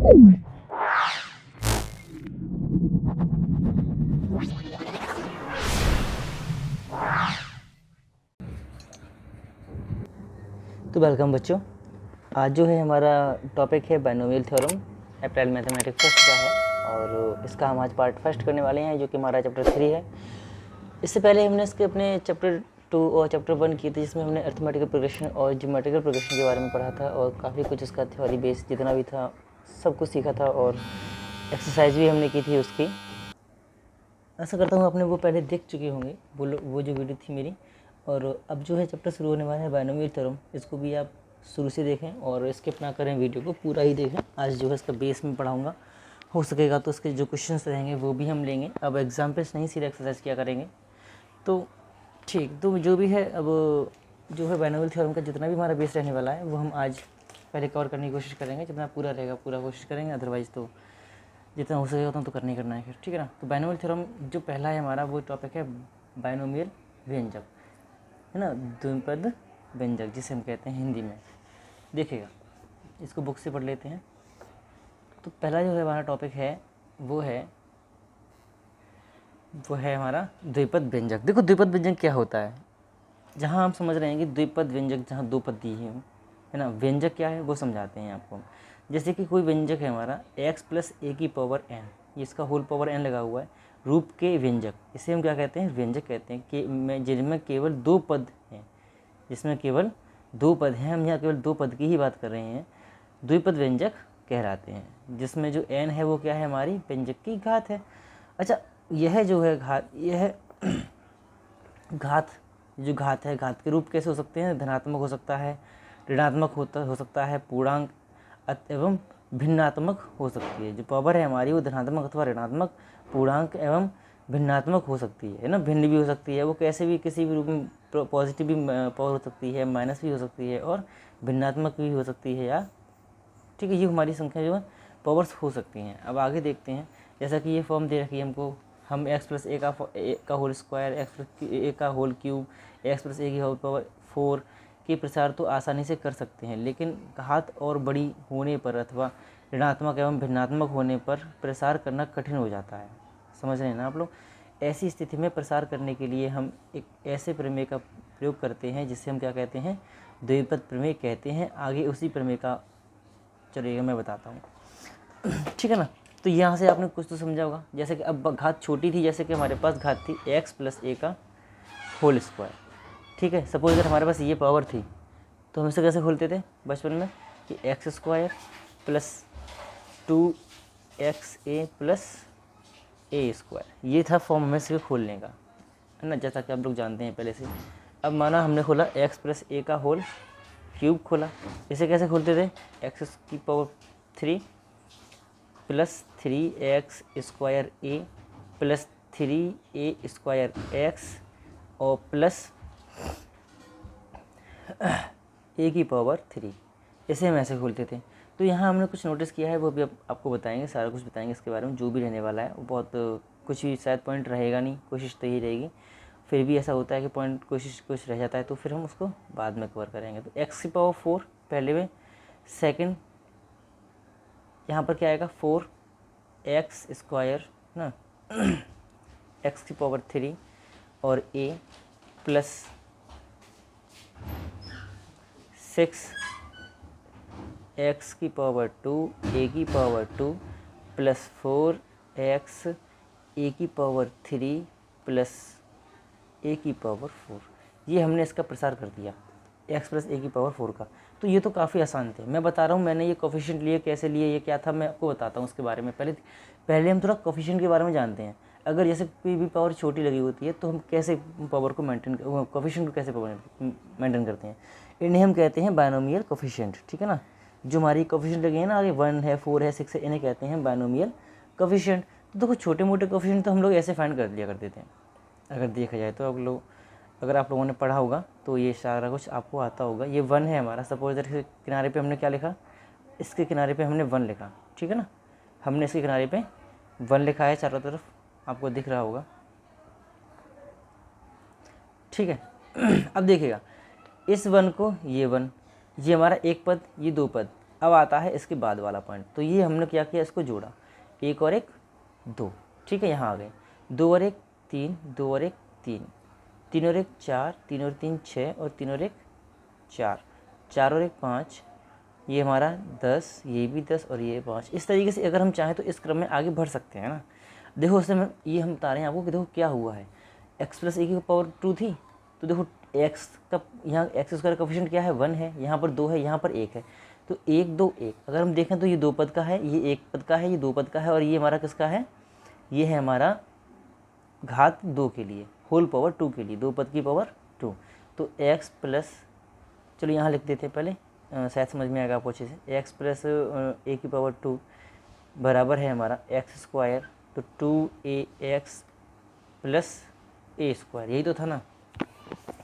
तो वेलकम बच्चों, आज जो है हमारा टॉपिक है binomial theorem applied mathematics first का है और इसका हम आज पार्ट फर्स्ट करने वाले हैं जो कि हमारा चैप्टर 3 है। इससे पहले हमने इसके अपने चैप्टर 2 और चैप्टर 1 किए थे जिसमें हमने अरिथमेटिकल प्रोग्रेशन और ज्योमेट्रिकल प्रोग्रेशन के बारे में पढ़ा था और काफ़ी कुछ इसका थ्योरी बेस जितना भी था सब कुछ सीखा था और एक्सरसाइज भी हमने की थी उसकी। ऐसा करता हूँ आपने वो पहले देख चुके होंगे वो जो वीडियो थी मेरी। और अब जो है चैप्टर शुरू होने वाला है बाइनोमियल थ्योरम, इसको भी आप शुरू से देखें और स्किप ना करें, वीडियो को पूरा ही देखें। आज जो है इसका बेस में पढ़ाऊँगा, हो सकेगा तो इसके जो क्वेश्चंस रहेंगे वो भी हम लेंगे। अब एग्जाम्पल्स नहीं, सीधे एक्सरसाइज किया करेंगे। तो ठीक, तो जो भी है अब जो है बाइनोमियल थ्योरम का जितना भी हमारा बेस रहने वाला है वो हम आज पहले कवर करने की कोशिश करेंगे। जितना पूरा रहेगा पूरा कोशिश करेंगे, अदरवाइज़ तो जितना हो सकेगा उतना तो करना ही करना है फिर, ठीक है ना। तो बाइनोमियल थ्योरम जो पहला है हमारा वो टॉपिक है बाइनोमियल व्यंजक, है ना, द्विपद व्यंजक जिसे हम कहते हैं हिंदी में। देखिएगा, इसको बुक से पढ़ लेते हैं। तो पहला जो है हमारा टॉपिक है वो है हमारा द्विपद व्यंजक। देखो द्विपद व्यंजक क्या होता है, जहाँ हम समझ रहे हैं कि द्विपद व्यंजक जहाँ दो पद दी है ना, व्यंजक क्या है वो समझाते हैं आपको। जैसे कि कोई व्यंजक है हमारा x प्लस ए की पावर n, इसका होल पावर n लगा हुआ है, रूप के व्यंजक, इसे हम क्या कहते हैं, व्यंजक कहते हैं। कि जिनमें केवल दो पद हैं, जिसमें केवल दो पद हैं, हम यहाँ केवल दो पद की ही बात कर रहे हैं, द्विपद व्यंजक कहलाते हैं। जिसमें जो n है वो क्या है, हमारी व्यंजक की घात है। अच्छा, यह जो है घात, यह घात जो घात है, घात के रूप कैसे हो सकते हैं, धनात्मक हो सकता है, ऋणात्मक हो सकता है, पूर्णांक एवं भिन्नात्मक हो सकती है। जो पावर है हमारी वो धनात्मक अथवा ऋणात्मक, पूर्णांक एवं भिन्नात्मक हो सकती है ना, भिन्न भी हो सकती है। वो कैसे भी किसी भी रूप में, पॉजिटिव भी पावर हो सकती है, माइनस भी हो सकती है और भिन्नात्मक भी हो सकती है, या ठीक है। ये हमारी संख्या जो है पावर्स हो सकती हैं। अब आगे देखते हैं, जैसा कि ये फॉर्म दे रखी है हमको, हम x प्लस ए का होल स्क्वायर, एक्स प्लस ए का whole cube, x plus a की होल पावर 4 के प्रसार तो आसानी से कर सकते हैं, लेकिन घात और बड़ी होने पर अथवा ऋणात्मक एवं भिन्नात्मक होने पर प्रसार करना कठिन हो जाता है। समझ रहे हैं ना आप लोग। ऐसी स्थिति में प्रसार करने के लिए हम एक ऐसे प्रमेय का प्रयोग करते हैं जिससे हम क्या कहते हैं, द्विपद प्रमेय कहते हैं। आगे उसी प्रमेय का चलिएगा मैं बताता हूँ, ठीक है ना। तो यहाँ से आपने कुछ तो समझा होगा। जैसे कि अब घात छोटी थी, जैसे कि हमारे पास घात थी x प्लस ए का होल स्क्वायर, ठीक है। सपोज अगर हमारे पास ये पावर थी तो हम इसे कैसे खोलते थे बचपन में, कि X square plus 2xa plus A square, ये था फॉर्म हमें से खोलने का, है ना, जैसा कि आप लोग जानते हैं पहले से। अब माना हमने खोला x प्लस ए का होल क्यूब खोला, इसे कैसे खोलते थे, एक्स की पावर 3 प्लस 3x स्क्वायर ए प्लस 3a स्क्वायर एक्स और प्लस ए की पावर 3, इसे हम ऐसे खोलते थे। तो यहाँ हमने कुछ नोटिस किया है, वो भी आपको बताएंगे, सारा कुछ बताएंगे इसके बारे में, जो भी रहने वाला है वो बहुत कुछ ही शायद पॉइंट रहेगा नहीं, कोशिश तो ही रहेगी। फिर भी ऐसा होता है कि पॉइंट कोशिश कुछ रह जाता है तो फिर हम उसको बाद में कवर करेंगे। तो x की पावर 4 पहले में, सेकंड यहाँ पर क्या आएगा 4x स्क्वायर ना x की पावर 3 और a प्लस 6x की पावर 2 a की पावर 2 प्लस 4x a की पावर 3 प्लस a की पावर 4। ये हमने इसका प्रसार कर दिया x प्लस a की पावर 4 का। तो ये तो काफ़ी आसान थे, मैं बता रहा हूँ मैंने ये कोफिशिएंट लिए, कैसे लिए, ये क्या था, मैं आपको बताता हूँ उसके बारे में। पहले हम थोड़ा कोफिशिएंट के बारे में जानते हैं। अगर जैसे कोई भी पावर छोटी लगी होती है तो हम कैसे पावर को मेंटेन, कोफिशिएंट को कैसे मेंटेन करते हैं, इन्हें हम कहते हैं बाइनोमियल कोफिशिएंट, ठीक है ना। जो हमारी कोफिशिएंट लगी है ना, आगे 1 है, 4 है, 6 है, इन्हें कहते हैं बाइनोमियल कोफिशिएंट। तो देखो छोटे मोटे कोफिशिएंट तो हम लोग ऐसे फाइंड कर लिया करते थे, अगर देखा जाए तो। अगर आप लोगों ने पढ़ा होगा तो ये सारा कुछ आपको आता होगा। ये 1 है हमारा, सपोज इसके किनारे पे हमने क्या लिखा, इसके किनारे पे हमने 1 लिखा, ठीक है ना। हमने इसके किनारे पे 1 लिखा है, चारों तरफ आपको दिख रहा होगा, ठीक है। अब देखिएगा इस 1 को, ये 1, ये हमारा एक पद, ये दो पद, अब आता है इसके बाद वाला पॉइंट। तो ये हमने क्या किया, इसको जोड़ा, 1 और 1 2, ठीक है, यहाँ आ गए 2 और 1 3, 2 और 1 3, 3 और 1 4, 3 और 3 6 और 3 और 1 4, 4 और 1 5, ये हमारा 10, ये भी 10 और ये 5। इस तरीके से अगर हम चाहें तो इस क्रम में आगे बढ़ सकते हैं ना। देखो उसमें ये हम बता रहे हैं आपको कि देखो क्या हुआ है, x प्लस ए की पावर 2 थी, तो देखो x का यहाँ एक्स स्क्वायर का कोफिशिएंट क्या है 1 है, यहाँ पर 2 है, यहाँ पर 1 है, तो 1 2 1। अगर हम देखें तो ये 2 पद का है, ये 1 पद का है, ये 2 पद का है, और ये हमारा किसका है, ये है हमारा घात 2 के लिए, होल पावर 2 के लिए, 2 पद की पावर 2। तो x प्लस, चलो यहाँ लिख देते हैं पहले, शायद समझ में आएगा आपको अच्छे से। x प्लस ए की पावर 2 बराबर है हमारा एक्स स्क्वायर, तो 2ax प्लस ए स्क्वायर, यही तो था ना,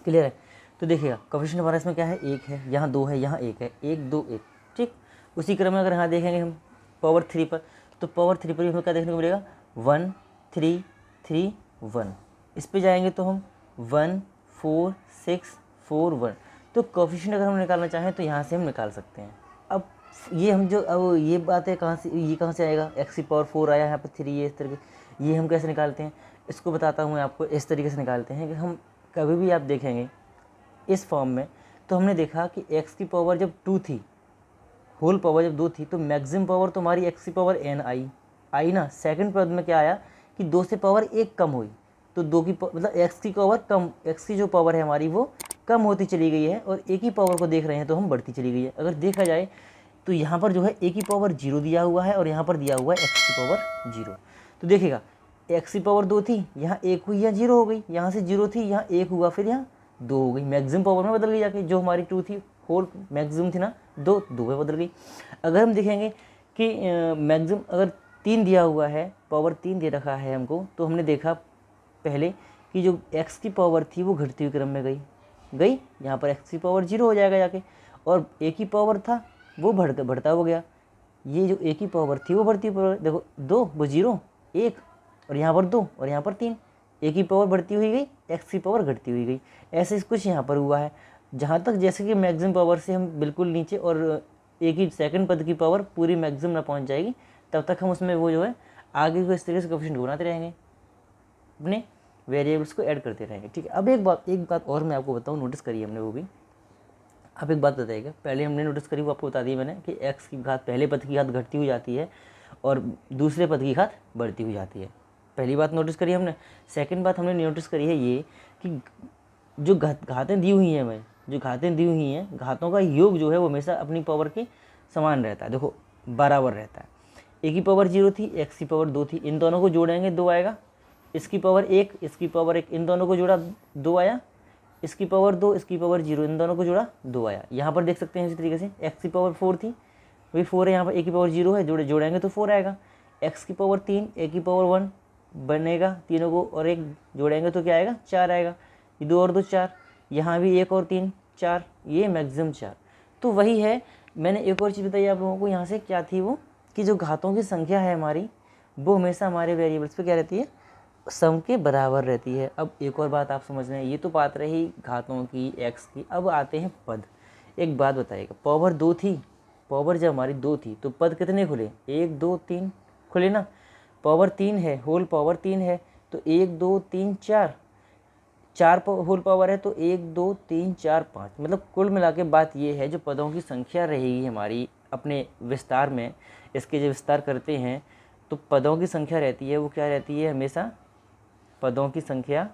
क्लियर है। तो देखिएगा कोफिशिएंट हमारा इसमें क्या है, 1 है, यहाँ 2 है, यहाँ 1 है, 1 2 1, ठीक। उसी क्रम में अगर यहाँ देखेंगे हम पावर 3 पर, तो पावर 3 पर हमें क्या देखने को मिलेगा, 1 3 3 1। इस पे जाएंगे तो हम 1 4 6 4 1। तो कोफिशिएंट अगर हम निकालना चाहें तो यहाँ से हम निकाल सकते हैं। अब ये हम जो, अब ये बात है कहाँ से, ये कहाँ से आएगा, x की पावर 4 आया, यहाँ पर 3 है, इस तरह के, ये हम कैसे निकालते हैं, इसको बताता हूँ मैं आपको। इस तरीके से निकालते हैं कि हम कभी भी आप देखेंगे इस फॉर्म में, तो हमने देखा कि x की पावर जब 2 थी, होल पावर जब 2 थी, तो मैक्सिमम पावर तो हमारी x की पावर n आई ना। सेकंड पद में क्या आया कि 2 से पावर 1 कम हुई, तो 2 की मतलब x की पावर कम, x की जो पावर है हमारी वो कम होती चली गई है, और a की पावर को देख रहे हैं तो हम बढ़ती चली गई है। अगर देखा जाए तो यहाँ पर जो है a की पावर 0 दिया हुआ है, और यहाँ पर दिया हुआ है x की पावर 0। तो देखिएगा x की पावर 2 थी, यहाँ 1 हुई, यहाँ 0 हो गई, यहाँ से 0 थी, यहाँ 1 हुआ, फिर यहाँ 2 हो गई, मैक्सिमम पावर में बदल गई जाके। जो हमारी 2 थी, होल मैक्सिमम थी ना 2 में बदल गई। अगर हम देखेंगे कि मैक्सिमम अगर 3 दिया हुआ है, पावर 3 दे रखा है हमको, तो हमने देखा पहले कि जो x की पावर थी वो घटती हुई क्रम में गई, यहाँ पर x की पावर 0 हो जाएगा जाके, और a की पावर था वो बढ़ता हो गया। ये जो a की पावर थी वो बढ़ती हुई, देखो 2 वो 0 1, और यहाँ पर 2 और यहाँ पर 3, a की पावर बढ़ती हुई गई, x की पावर घटती हुई गई। ऐसे कुछ यहाँ पर हुआ है। जहाँ तक जैसे कि मैक्सिमम पावर से हम बिल्कुल नीचे, और एक ही सेकंड पद की पावर पूरी मैक्सिमम ना पहुँच जाएगी, तब तक हम उसमें वो जो है आगे को इस तरीके से कोफिशिएंट बनाते रहेंगे, अपने वेरिएबल्स को ऐड करते रहेंगे, ठीक है। अब एक बात और मैं आपको बताऊँ, नोटिस करिए हमने वो भी। आप एक बात बताइएगा, पहले हमने नोटिस करी वो आपको बता दी मैंने कि x की घात पहले पद की घात घटती हुई जाती है और दूसरे पद की घात बढ़ती हुई जाती है। पहली बात नोटिस करी हमने। सेकंड बात हमने नोटिस करी है ये कि जो घातें दी हुई हैं हमें, जो घातें दी हुई हैं, घातों का योग जो है वो हमेशा अपनी पावर के समान रहता है, देखो बराबर रहता है। a की पावर 0 थी, x की पावर 2 थी, इन दोनों को जोड़ेंगे 2 आएगा, इसकी पावर 1 इसकी पावर 1, इन दोनों को जोड़ा 2 आया, इसकी पावर 2 इसकी पावर 0, इन दोनों को जोड़ा 2 आया। यहाँ पर देख सकते हैं इसी तरीके से x की पावर 4 थी, वही 4 है, यहाँ पर a की पावर 0 है, जोड़ेंगे तो 4 आएगा। x की पावर 3 a की पावर 1 बनेगा, तीनों को और 1 जोड़ेंगे तो क्या आएगा 4 आएगा, ये 2 और 2 4, यहाँ भी 1 और 3 4, ये मैक्सिमम 4। तो वही है, मैंने एक और चीज़ बताई आप लोगों को, यहाँ से क्या थी वो, कि जो घातों की संख्या है हमारी वो हमेशा हमारे वेरिएबल्स पे क्या रहती है, सम के बराबर रहती है। अब एक और बात आप समझ रहे हैं, ये तो बात रही घातों की, x की। अब आते हैं पद। एक बात बताइएगा, पावर 2 थी, पावर जब हमारी 2 थी तो पद कितने खुले, 1 2 3 खुले ना। पावर 3 है, होल पावर 3 है, तो 1 2 3 4, 4 होल पावर है, तो 1 2 3 4 5। मतलब कुल मिला के बात ये है, जो पदों की संख्या रहेगी हमारी अपने विस्तार में, इसके जब विस्तार करते हैं तो पदों की संख्या रहती है वो क्या रहती है, हमेशा पदों की संख्या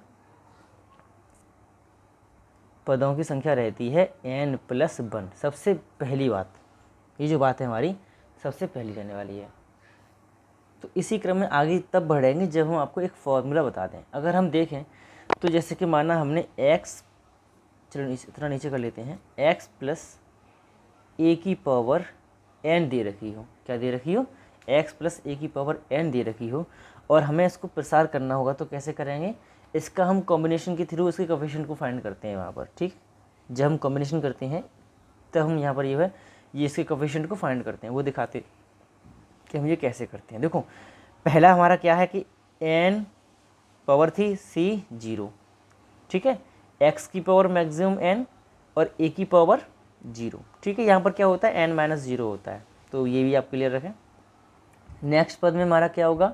रहती है n+1। सबसे पहली बात, ये जो बात है हमारी सबसे पहली रहने वाली है। तो इसी क्रम में आगे तब बढ़ेंगे जब हम आपको एक फॉर्मूला बता दें। अगर हम देखें तो जैसे कि माना हमने x, चलो इतना नीचे कर लेते हैं, x प्लस a की पावर n दे रखी हो, क्या दे रखी हो, x प्लस a की पावर n दे रखी हो, और हमें इसको प्रसार करना होगा। तो कैसे करेंगे, इसका हम कॉम्बिनेशन के थ्रू इसके कोफिशिएंट को फाइंड करते हैं वहाँ पर, ठीक। जब हम कॉम्बिनेशन करते हैं तब हम यहाँ पर ये इसके कोफिशिएंट को फाइंड करते हैं, वो दिखाते कि हम ये कैसे करते हैं। देखो पहला हमारा क्या है कि n पावर थी c 0, ठीक है, x की पावर मैक्सिमम n और a की पावर जीरो। ठीक है, यहाँ पर क्या होता है, n माइनस जीरो होता है, तो ये भी आप क्लियर रखें। नेक्स्ट पद में हमारा क्या होगा,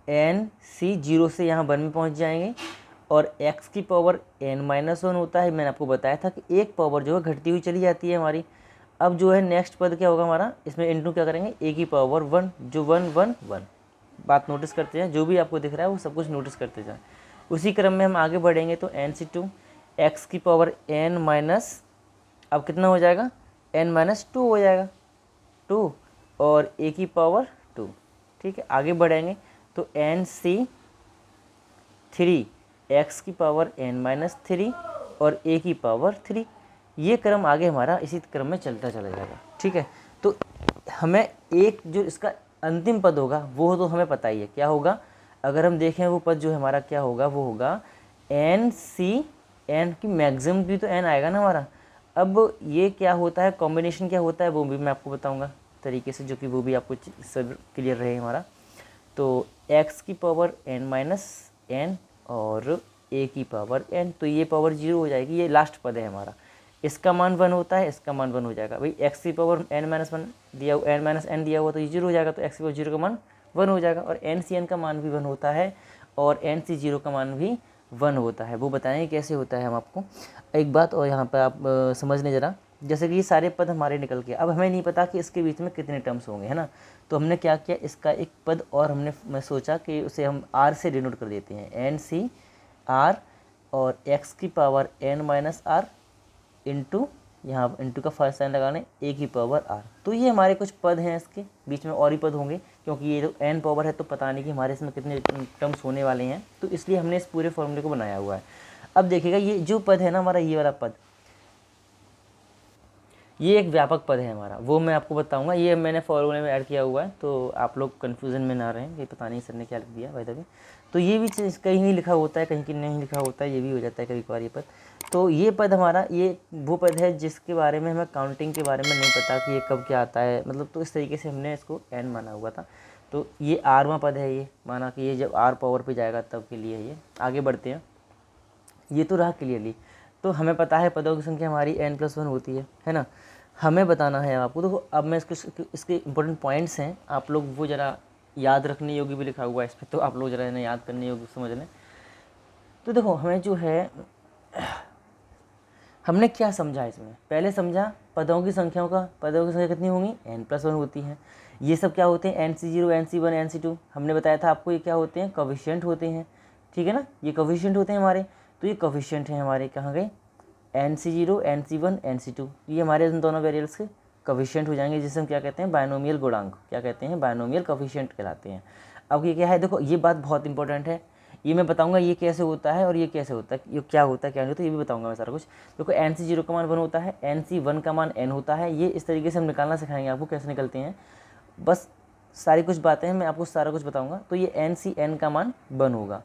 एन सी, जीरो से यहाँ 1 में पहुँच जाएंगे, और x की पावर n माइनस वन होता है। मैंने आपको बताया था कि एक पावर जो है घटती हुई चली जाती है हमारी। अब जो है नेक्स्ट पद क्या होगा हमारा, इसमें इंटू क्या करेंगे, a की पावर 1, जो 1 1 1। बात नोटिस करते हैं, जो भी आपको दिख रहा है वो सब कुछ नोटिस करते जाएं। उसी क्रम में हम आगे बढ़ेंगे तो n सी 2, x की पावर n माइनस, अब कितना हो जाएगा, n माइनस 2 हो जाएगा, 2, और a की पावर 2। ठीक है, आगे बढ़ेंगे तो n सी 3, x की पावर n माइनस 3 और a की पावर 3। ये क्रम आगे हमारा इसी क्रम में चलता चला जाएगा। ठीक है, तो हमें एक जो इसका अंतिम पद होगा वो तो हमें पता ही है क्या होगा। अगर हम देखें वो पद जो हमारा क्या होगा, वो होगा एन सी, एन की मैक्सिमम भी तो एन आएगा ना हमारा। अब ये क्या होता है, कॉम्बिनेशन क्या होता है वो भी मैं आपको बताऊंगा तरीके से, जो कि वो भी आपको सब क्लियर रहे हमारा। तो x की पावर n माइनस एन और a की पावर n, तो ये पावर 0 हो जाएगी। ये लास्ट पद है हमारा, इसका मान 1 होता है, इसका मान 1 हो जाएगा। भाई x की पावर n माइनस वन दिया, n माइनस एन दिया हुआ तो ये 0 हो जाएगा, तो x की पावर 0 का मान 1 हो जाएगा। और n सी n का मान भी 1 होता है और n सी 0 का मान भी 1 होता है। वो बताएंगे कैसे होता है हम आपको। एक बात और यहाँ पर आप समझ लें ज़रा, जैसे कि ये सारे पद हमारे निकल के, अब हमें नहीं पता कि इसके बीच में कितने टर्म्स होंगे, है ना। तो हमने क्या किया, इसका एक पद और मैं सोचा कि उसे हम r से डिनोट कर देते हैं, एन सी आर, और x की power n minus R into, यहाँ इंटू का फर्स्ट साइन लगाने, a की पावर r। तो ये हमारे कुछ पद हैं, इसके बीच में और ही पद होंगे, क्योंकि ये जो n पावर है तो पता नहीं कि हमारे इसमें कितने टर्म्स होने वाले हैं, तो इसलिए हमने इस पूरे फॉर्मूले को बनाया हुआ है। अब देखिएगा ये जो पद है ना हमारा, ये वाला पद, ये एक व्यापक पद है हमारा, वो मैं आपको बताऊंगा। ये मैंने फॉर्मूले में ऐड किया हुआ है, तो आप लोग कन्फ्यूज़न में ना रहें कि पता नहीं सर ने क्या लिख दिया भाई तभी। तो ये भी चीज़ कहीं नहीं लिखा होता है, कहीं की नहीं लिखा होता है, ये भी हो जाता है कभी कभार ये पद। तो ये पद हमारा, ये वो पद है जिसके बारे में हमें काउंटिंग के बारे में नहीं पता कि ये कब क्या आता है, मतलब तो इस तरीके से हमने इसको एन माना हुआ था। तो ये आरवां पद है, ये माना कि ये जब आर पावर पर जाएगा तब के लिए ये। आगे बढ़ते हैं, ये तो रहा क्लियरली। तो हमें पता है पदों की संख्या हमारी n+1 होती है ना। हमें बताना है आपको। तो अब मैं इसके इंपॉर्टेंट पॉइंट्स हैं, आप लोग वो ज़रा याद रखने योग्य भी लिखा हुआ है इस पर, तो आप लोग ज़रा इन्हें याद करने योग्य समझ लें। तो देखो हमें जो है, हमने क्या समझा इसमें, पहले समझा पदों की संख्या कितनी होंगी, n+1 होती हैं। ये सब क्या होते हैं, nc0, nc1, nc2। हमने बताया था आपको ये क्या होते हैं, कोफिशिएंट होते हैं। ठीक है ना, ये कोफिशिएंट होते हैं हमारे। तो ये कोफिशिएंट हैं हमारे, कहाँ गए, nc0, nc1, nc2, ये हमारे इन दोनों वेरिएबल्स के कोफिशिएंट हो जाएंगे, जिसे हम क्या कहते हैं, बायनोमियल गुणांक, क्या कहते हैं, बायनोमियल कोफिशिएंट कहलाते हैं। अब ये क्या है, देखो ये बात बहुत इंपॉर्टेंट है, ये मैं बताऊंगा ये कैसे होता है और ये कैसे होता है, ये क्या होता है क्या नहीं होता, ये भी बताऊंगा मैं सारा कुछ। देखो nc0 का मान 1 होता है, nc1 का मान n होता है। ये इस तरीके से हम निकालना सिखाएंगे आपको कैसे निकलते हैं, बस सारी कुछ बातें मैं आपको सारा कुछ बताऊंगा। तो ये nc(n) का मान 1 होगा।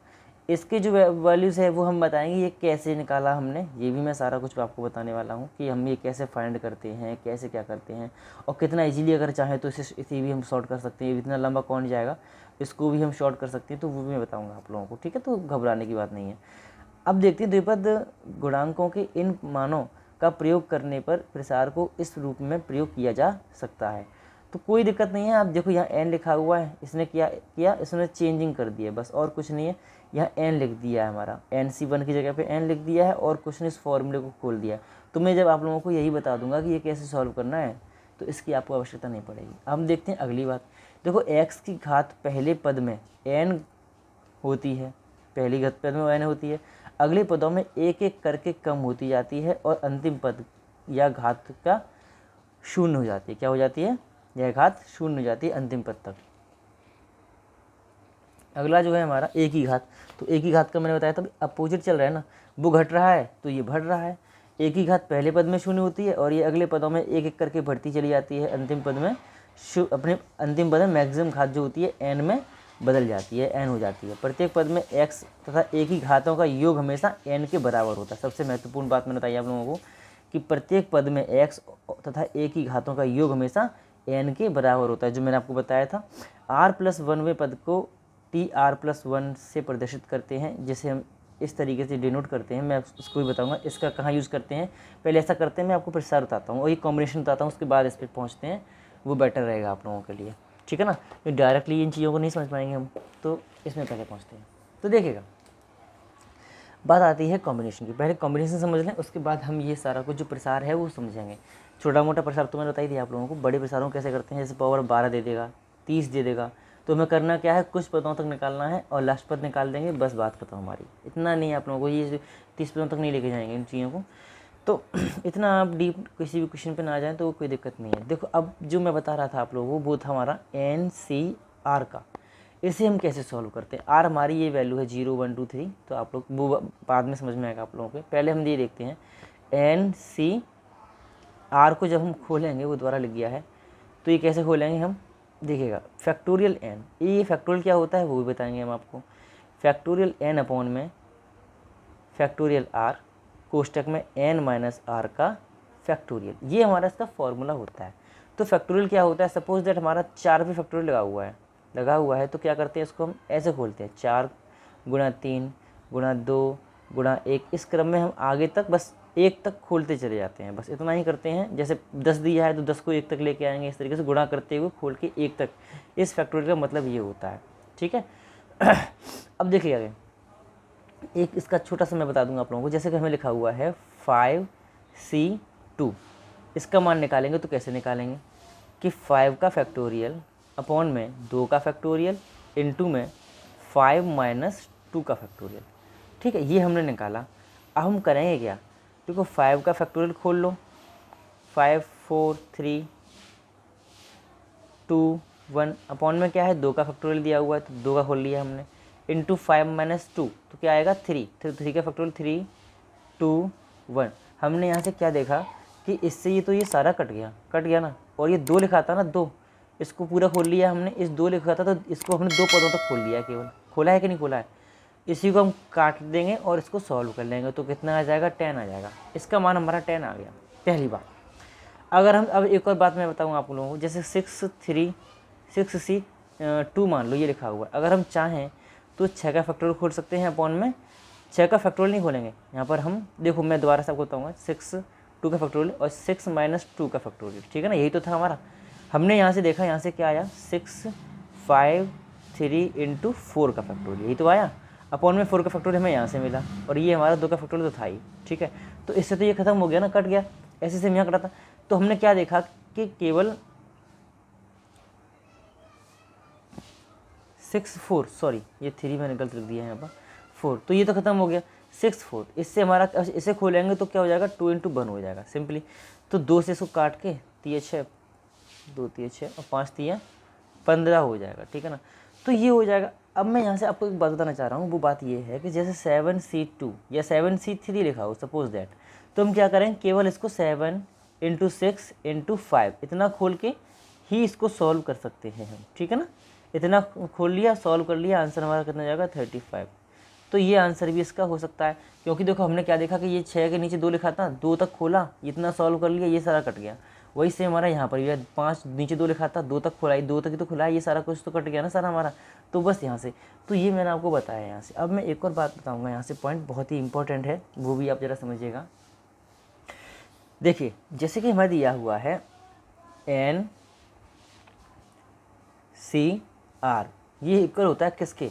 इसके जो वैल्यूज़ है वो हम बताएंगे ये कैसे निकाला हमने, ये भी मैं सारा कुछ आपको बताने वाला हूँ कि हम ये कैसे फाइंड करते हैं, कैसे क्या करते हैं, और कितना इजीली अगर चाहें तो इसे भी हम शॉर्ट कर सकते हैं। इतना लंबा कौन जाएगा, इसको भी हम शॉर्ट कर सकते हैं, तो वो भी मैं बताऊँगा आप लोगों को। ठीक है, तो घबराने की बात नहीं है। अब देखते हैं द्विपद गुणांकों के इन मानों का प्रयोग करने पर प्रसार को इस रूप में प्रयोग किया जा सकता है। तो कोई दिक्कत नहीं है। आप देखो यहाँ n लिखा हुआ है, इसने किया इसने चेंजिंग कर दिया, बस और कुछ नहीं है। यहाँ n लिख दिया है हमारा, nc1 की जगह पे n लिख दिया है और कुछ ने इस फॉर्मूले को खोल दिया। तो मैं जब आप लोगों को यही बता दूंगा कि ये कैसे सॉल्व करना है, तो इसकी आपको आवश्यकता नहीं पड़ेगी। अब हम देखते हैं अगली बात। देखो x की घात पहले पद में n होती है, पहली घात पद में n होती है, अगले पदों में एक एक करके कम होती जाती है और अंतिम पद या घात का शून्य हो जाती है। क्या हो जाती है, यह घात शून्य हो जाती है अंतिम पद तक। अगला जो है हमारा एक ही घात, तो एक ही घात का मैंने बताया था अपोजिट चल रहा है ना, वो घट रहा है तो ये बढ़ रहा है। एक ही घात पहले पद में शून्य होती है और ये अगले पदों में एक एक करके बढ़ती चली जाती है। अंतिम पद में अपने अंतिम पद में मैक्सिमम घात जो होती है n में बदल जाती है, n हो जाती है। प्रत्येक पद में x तथा एक ही घातों का योग हमेशा n के बराबर होता है। सबसे महत्वपूर्ण बात मैंने बताई आप लोगों को कि प्रत्येक पद में x तथा एक ही घातों का योग हमेशा n के बराबर होता है, जो मैंने आपको बताया था। r+1वें पद को tr+1 से प्रदर्शित करते हैं, जिसे हम इस तरीके से डिनोट करते हैं, मैं उसको भी बताऊंगा इसका कहाँ यूज़ करते हैं। पहले ऐसा करते हैं, मैं आपको प्रसार बताता हूँ और ये कॉम्बिनेशन बताता हूँ, उसके बाद इस पर पहुँचते हैं, वो बेटर रहेगा आप लोगों के लिए, ठीक है ना। तो डायरेक्टली इन चीज़ों को नहीं समझ पाएंगे हम, तो इसमें पहले पहुँचते हैं। तो देखिएगा, बात आती है कॉम्बिनेशन की। पहले कॉम्बिनेशन समझ लें, उसके बाद हम ये सारा कुछ जो प्रसार है वो समझेंगे। छोटा मोटा प्रसार तो मैंने बता ही दिया आप लोगों को। बड़े प्रसारों को कैसे करते हैं, जैसे पावर 12 दे देगा, 30 दे देगा, तो हमें करना क्या है, कुछ पदों तक निकालना है और लास्ट पद निकाल देंगे, बस बात खत्म हमारी। इतना नहीं आप लोगों को, ये 30 पदों तक नहीं लेके जाएंगे इन चीज़ों को, तो इतना आप डीप किसी भी क्वेश्चन पे ना जाएं तो कोई दिक्कत नहीं है। देखो अब जो मैं बता रहा था आप लोगों को, वो था हमारा NCR का। इसे हम कैसे सॉल्व करते हैं, आर हमारी ये वैल्यू है 0 1 2 3, तो आप लोग वो बाद में समझ में आएगा आप लोगों को। पहले हम ये देखते हैं NCR को जब हम खोलेंगे, वो द्वारा लिख गया है, तो ये कैसे खोलेंगे हम, देखिएगा फैक्टोरियल n, ये फैक्टोरियल क्या होता है वो भी बताएंगे हम आपको। फैक्टोरियल n अपॉन में फैक्टोरियल r कोष्टक में n माइनस आर का फैक्टोरियल, ये हमारा इसका फॉर्मूला होता है। तो फैक्टोरियल क्या होता है, सपोज दैट हमारा 4 पे फैक्टोरियल लगा हुआ है, तो क्या करते हैं, इसको हम ऐसे खोलते हैं, 4 गुणा 3 गुणा 2 गुणा 1, इस क्रम में हम आगे तक बस 1 तक खोलते चले जाते हैं, बस इतना ही करते हैं। जैसे 10 दिया है तो 10 को 1 तक लेके आएंगे, इस तरीके से गुणा करते हुए खोल के 1 तक। इस फैक्टोरियल का मतलब ये होता है, ठीक है। अब देखिए आगे, एक इसका छोटा सा मैं बता दूंगा आप लोगों को। जैसे कि हमें लिखा हुआ है 5C2, इसका मान निकालेंगे तो कैसे निकालेंगे कि 5 का फैक्टोरियल अपॉन में 2 का फैक्टोरियल इनटू में 5 माइनस 2 का फैक्टोरियल, ठीक है, ये हमने निकाला। अब हम करेंगे क्या, देखो 5 का फैक्टोरियल खोल लो, 5 4 3 2 1 अपॉन में क्या है, 2 का फैक्टोरियल दिया हुआ है तो 2 का खोल लिया हमने, इंटू 5 माइनस 2 तो क्या आएगा 3, तो 3 का फैक्टोरियल 3 2 1। हमने यहाँ से क्या देखा कि इससे ये तो ये सारा कट गया ना, और ये 2 लिखा था ना, 2, इसको पूरा खोल लिया हमने। इस 2 लिखा था तो इसको हमने 2 पदों तक खोल लिया है, केवल खोला है कि नहीं खोला है। इसी को हम काट देंगे और इसको सॉल्व कर लेंगे, तो कितना आ जाएगा, 10 आ जाएगा। इसका मान हमारा 10 आ गया, पहली बात। अगर हम अब एक और बात मैं बताऊँ आप लोगों को, जैसे 6C2 मान लो ये लिखा हुआ है, अगर हम चाहें तो 6 का फैक्टोरियल खोल सकते हैं अपॉन में, 6 का फैक्टोरियल नहीं खोलेंगे यहाँ पर हम, देखो मैं दोबारा से आपको बताऊँगा, 6 2 का फैक्टोरियल और 6 माइनस 2 का फैक्टोरियल, ठीक है ना, यही तो था हमारा। हमने यहाँ से देखा, यहाँ से क्या आया, 6 5 3 इंटू 4 का फैक्टोरियल, यही तो आया, अपॉन में 4 का फैक्टोरियल हमें यहाँ से मिला, और ये हमारा 2 का फैक्टोरियल तो था ही, ठीक है। तो इससे तो ये खत्म हो गया ना, कट गया, ऐसे से यहाँ कटा था। तो हमने क्या देखा कि केवल 6 4, सॉरी ये 3 मैंने गलत लिख दिया है यहाँ पर, 4, तो ये तो खत्म हो गया, 6 4, इससे हमारा इसे खोलेंगे तो क्या हो जाएगा, 2 इंटू 1 हो जाएगा सिंपली। तो 2 से इसको काट के 3 6, 2 3 6 और 5 3 15 हो जाएगा, ठीक है ना। तो ये हो जाएगा। अब मैं यहाँ से आपको एक बात बताना चाह रहा हूँ, वो बात ये है कि जैसे 7C2 या 7C3 लिखा हो सपोज दैट, तो हम क्या करें, केवल इसको 7 इंटू 6 इंटू 5 इतना खोल के ही इसको सॉल्व कर सकते हैं हम, ठीक है ना। इतना खोल लिया, सॉल्व कर लिया, आंसर हमारा कितना जाएगा, 35। तो ये आंसर भी इसका हो सकता है, क्योंकि देखो हमने क्या देखा कि ये 6 के नीचे 2 लिखा था, 2 तक खोला, इतना सॉल्व कर लिया, ये सारा कट गया। वही से हमारा यहाँ पर भी 5 नीचे 2 लिखा था, 2 तक खोला, 2 तक ही तो खुला, ये सारा कुछ तो कट गया ना सारा हमारा। तो बस यहाँ से, तो ये मैंने आपको बताया यहाँ से। अब मैं एक और बात बताऊँगा यहाँ से, पॉइंट बहुत ही इंपॉर्टेंट है, वो भी आप ज़रा समझिएगा। देखिए जैसे कि हमें दिया हुआ है NCR, ये इक्वल होता है किसके,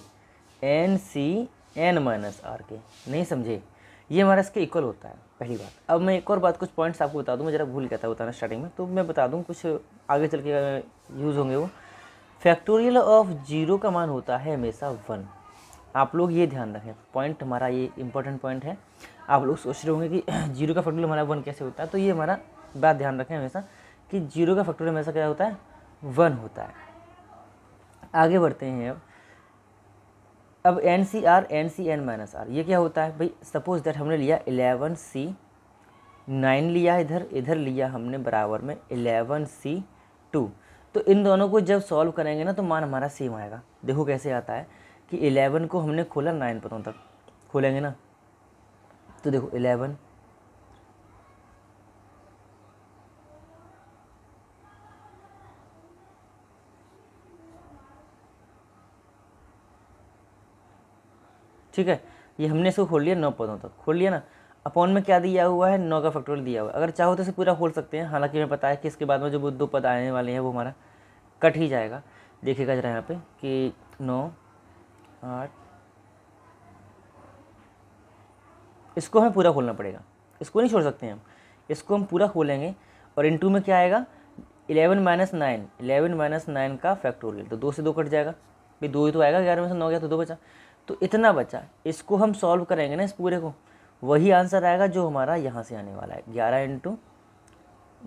NCN माइनस आर के, नहीं समझे, ये हमारा इसके इक्वल होता है, पहली बात। अब मैं एक और बात, कुछ पॉइंट्स आपको बता दूं, मैं ज़रा भूल गया था बताना स्टार्टिंग में, तो मैं बता दूं, कुछ आगे चल के यूज़ होंगे वो। फैक्टोरियल ऑफ 0 का मान होता है हमेशा 1, आप लोग ये ध्यान रखें, पॉइंट हमारा ये इंपॉर्टेंट पॉइंट है। आप लोग सोच रहे होंगे कि 0 का फैक्टोरियल हमारा 1 कैसे होता है, तो ये हमारा बात ध्यान रखें हमेशा कि 0 का फैक्टोरियल हमेशा क्या होता है, 1 होता है। आगे बढ़ते हैं अब NCR NCN माइनस आर, ये क्या होता है भाई, सपोज दैट हमने लिया 11C9 लिया, इधर लिया हमने बराबर में 11C2, तो इन दोनों को जब सॉल्व करेंगे ना तो मान हमारा सेम आएगा। देखो कैसे आता है कि 11 को हमने खोला 9 पदों तक, खोलेंगे ना, तो देखो 11 ठीक है, ये हमने इसको खोल लिया 9 पदों तक, खोल लिया ना। अपॉन में क्या दिया हुआ है, 9 का फैक्टोरियल दिया हुआ है। अगर चाहो तो इसे पूरा खोल सकते हैं, हालांकि हमें पता है कि इसके बाद में जो वो 2 पद आने वाले हैं वो हमारा कट ही जाएगा। देखिएगा जरा यहाँ पे कि 9 8, इसको हमें पूरा खोलना पड़ेगा, इसको नहीं छोड़ सकते हैं हम, इसको हम पूरा खोलेंगे। और इनटू में क्या आएगा, 11 माइनस 9 का फैक्टोरियल, तो 2 से 2 कट जाएगा भाई, 2 ही तो आएगा, 11 में से 9 गया तो 2 बचा, तो इतना बचा। इसको हम सॉल्व करेंगे ना इस पूरे को, वही आंसर आएगा जो हमारा यहाँ से आने वाला है, 11 इंटू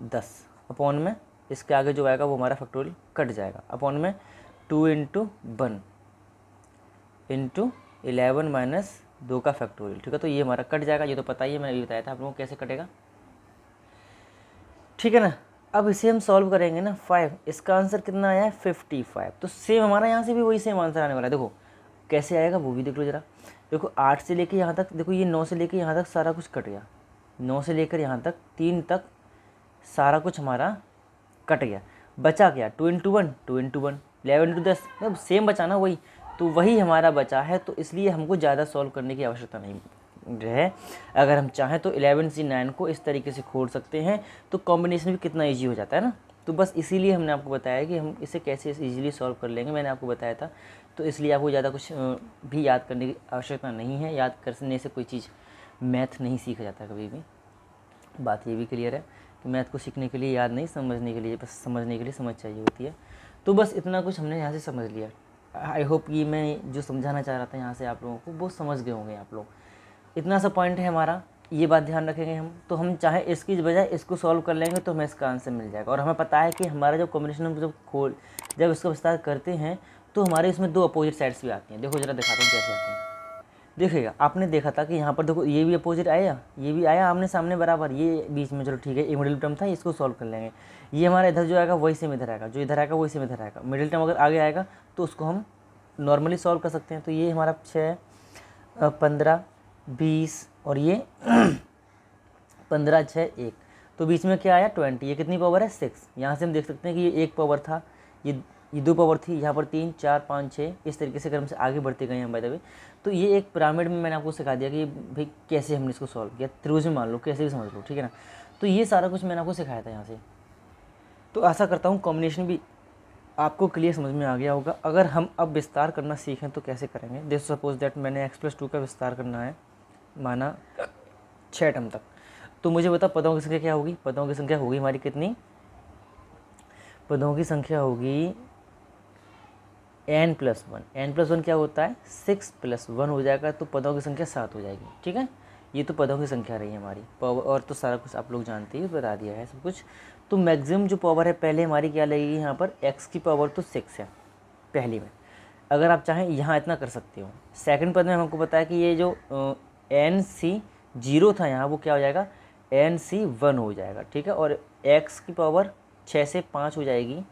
10 अपॉन में इसके आगे जो आएगा वो हमारा फैक्टोरियल कट जाएगा, अपॉन में 2 इंटू 1 इंटू 11 माइनस 2 का फैक्टोरियल। ठीक है, तो ये हमारा कट जाएगा, ये तो पता ही है, मैंने ये बताया था आप लोगों को कैसे कटेगा। ठीक है ना। अब इसे हम सॉल्व करेंगे ना 5, इसका आंसर कितना आया है 55। तो सेम हमारा यहाँ से भी वही सेम आंसर आने वाला है। देखो कैसे आएगा वो भी देख लो जरा। देखो 8 से लेके यहाँ तक, देखो ये 9 से लेके यहाँ तक सारा कुछ कट गया, 9 से लेकर यहाँ तक 3 तक सारा कुछ हमारा कट गया, बचा क्या 2 इंटू 1 2 इंटू 1 11 इंटू 10, मतलब सेम बचा ना वही, तो वही हमारा बचा है। तो इसलिए हमको ज़्यादा सॉल्व करने की आवश्यकता नहीं है। अगर हम चाहें तो 11 से 9 को इस तरीके से खोल सकते हैं, तो कॉम्बिनेशन भी कितना ईजी हो जाता है ना। तो बस इसीलिए हमने आपको बताया कि हम इसे कैसे इजीली सॉल्व कर लेंगे, मैंने आपको बताया था। तो इसलिए आपको ज़्यादा कुछ भी याद करने की आवश्यकता नहीं है, याद करने से कोई चीज़ मैथ नहीं सीखा जाता कभी भी। बात ये भी क्लियर है कि मैथ को सीखने के लिए याद नहीं, समझने के लिए, बस समझने के लिए समझ चाहिए होती है। तो बस इतना कुछ हमने यहाँ से समझ लिया। आई होप ये मैं जो समझाना चाह रहा था यहाँ से आप लोगों को वो समझ गए होंगे आप लोग। इतना सा पॉइंट है हमारा, ये बात ध्यान रखेंगे हम। तो हम चाहे इसकी बजाय इसको सॉल्व कर लेंगे तो हमें इसका आंसर मिल जाएगा। और हमें पता है कि हमारा जो कॉम्बिनेशन हम जब इसका विस्तार करते हैं तो हमारे इसमें 2 अपोजिट साइड्स भी आती हैं। देखो जरा दिखाता हूँ कैसे आती हैं। देखिएगा आपने देखा था कि यहाँ पर देखो ये भी अपोजिट आया, ये भी आया आमने सामने बराबर, ये बीच में, चलो ठीक है, ये मिडिल टर्म था, इसको सॉल्व कर लेंगे। ये हमारा इधर जो आएगा वही सेम इधर आएगा, जो इधर आएगा वही सेम इधर आएगा। मिडिल टर्म अगर आगे आएगा तो उसको हम नॉर्मली सॉल्व कर सकते हैं। तो ये हमारा 6 15 20 और ये 15 6 1, तो बीच में क्या आया 20। ये कितनी पावर है 6। यहाँ से हम देख सकते हैं कि ये 1 पावर था, ये 2 पावर थी, यहाँ पर 3 4 5 6, इस तरीके से अगर हमसे आगे बढ़ते गए हैं बाय द वे। तो ये एक पिरामिड में मैंने आपको सिखा दिया कि भाई कैसे हमने इसको सॉल्व किया, त्रिभुज में मान लो, कैसे भी समझ लो, ठीक है ना। तो ये सारा कुछ मैंने आपको सिखाया था यहाँ से। तो आशा करता हूँ कॉम्बिनेशन भी आपको क्लियर समझ में आ गया होगा। अगर हम अब विस्तार करना सीखें तो कैसे करेंगे। दिस सपोज दैट मैंने x+2 का विस्तार करना है, माना 6 टर्म तक। तो मुझे बता पदों की संख्या क्या होगी। पदों की संख्या होगी हमारी कितनी, पदों की संख्या होगी n+1। n+1 क्या होता है 6+1 हो जाएगा, तो पदों की संख्या 7 हो जाएगी। ठीक है, ये तो पदों की संख्या रही है हमारी। पावर और तो सारा कुछ आप लोग जानते ही, बता दिया है सब कुछ। तो मैक्सिमम जो पावर है पहले हमारी क्या लगेगी, यहाँ पर x की पावर तो 6 है पहली में। अगर आप चाहें यहाँ इतना कर सकते हो। सेकंड पद में हमको पता है कि ये जो NC0 था यहाँ, वो क्या हो जाएगा NC1 हो जाएगा। ठीक है, और x की पावर 6 से 5 हो जाएगी,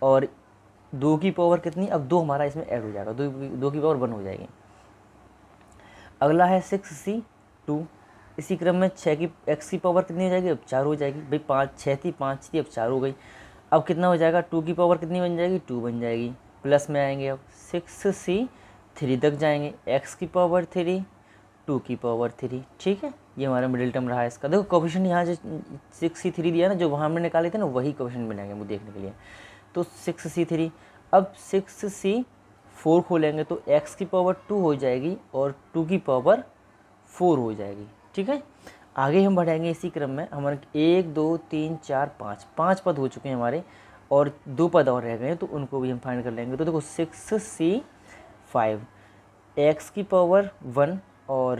और 2 की पावर कितनी, अब 2 हमारा इसमें ऐड हो जाएगा, 2 की पावर 1 हो जाएगी। अगला है 6C2। इसी क्रम में 6 की x की पावर कितनी हो जाएगी, अब 4 हो जाएगी भाई। 5 थी अब 4 हो गई। अब कितना हो जाएगा, 2 की पावर कितनी बन जाएगी, 2 बन जाएगी। प्लस में आएंगे अब 6C3 तक जाएंगे, x की पावर 3 2 की पावर 3। ठीक है, ये हमारा मिडिल टर्म रहा है इसका। देखो कोफिशिएंट यहाँ जो 6C3 दिया ना, जो वहाँ हमने निकाले थे ना, वही कोफिशिएंट मिलेंगे वो देखने के लिए। तो 6C3, अब 6C4 खोलेंगे तो x की पावर 2 हो जाएगी और 2 की पावर 4 हो जाएगी। ठीक है, आगे हम बढ़ेंगे इसी क्रम में। हमारे 1 2 3 4 5 पद हो चुके हैं हमारे, और 2 पद और रह गए हैं, तो उनको भी हम फाइंड कर लेंगे। तो देखो 6C5, x की पावर 1 और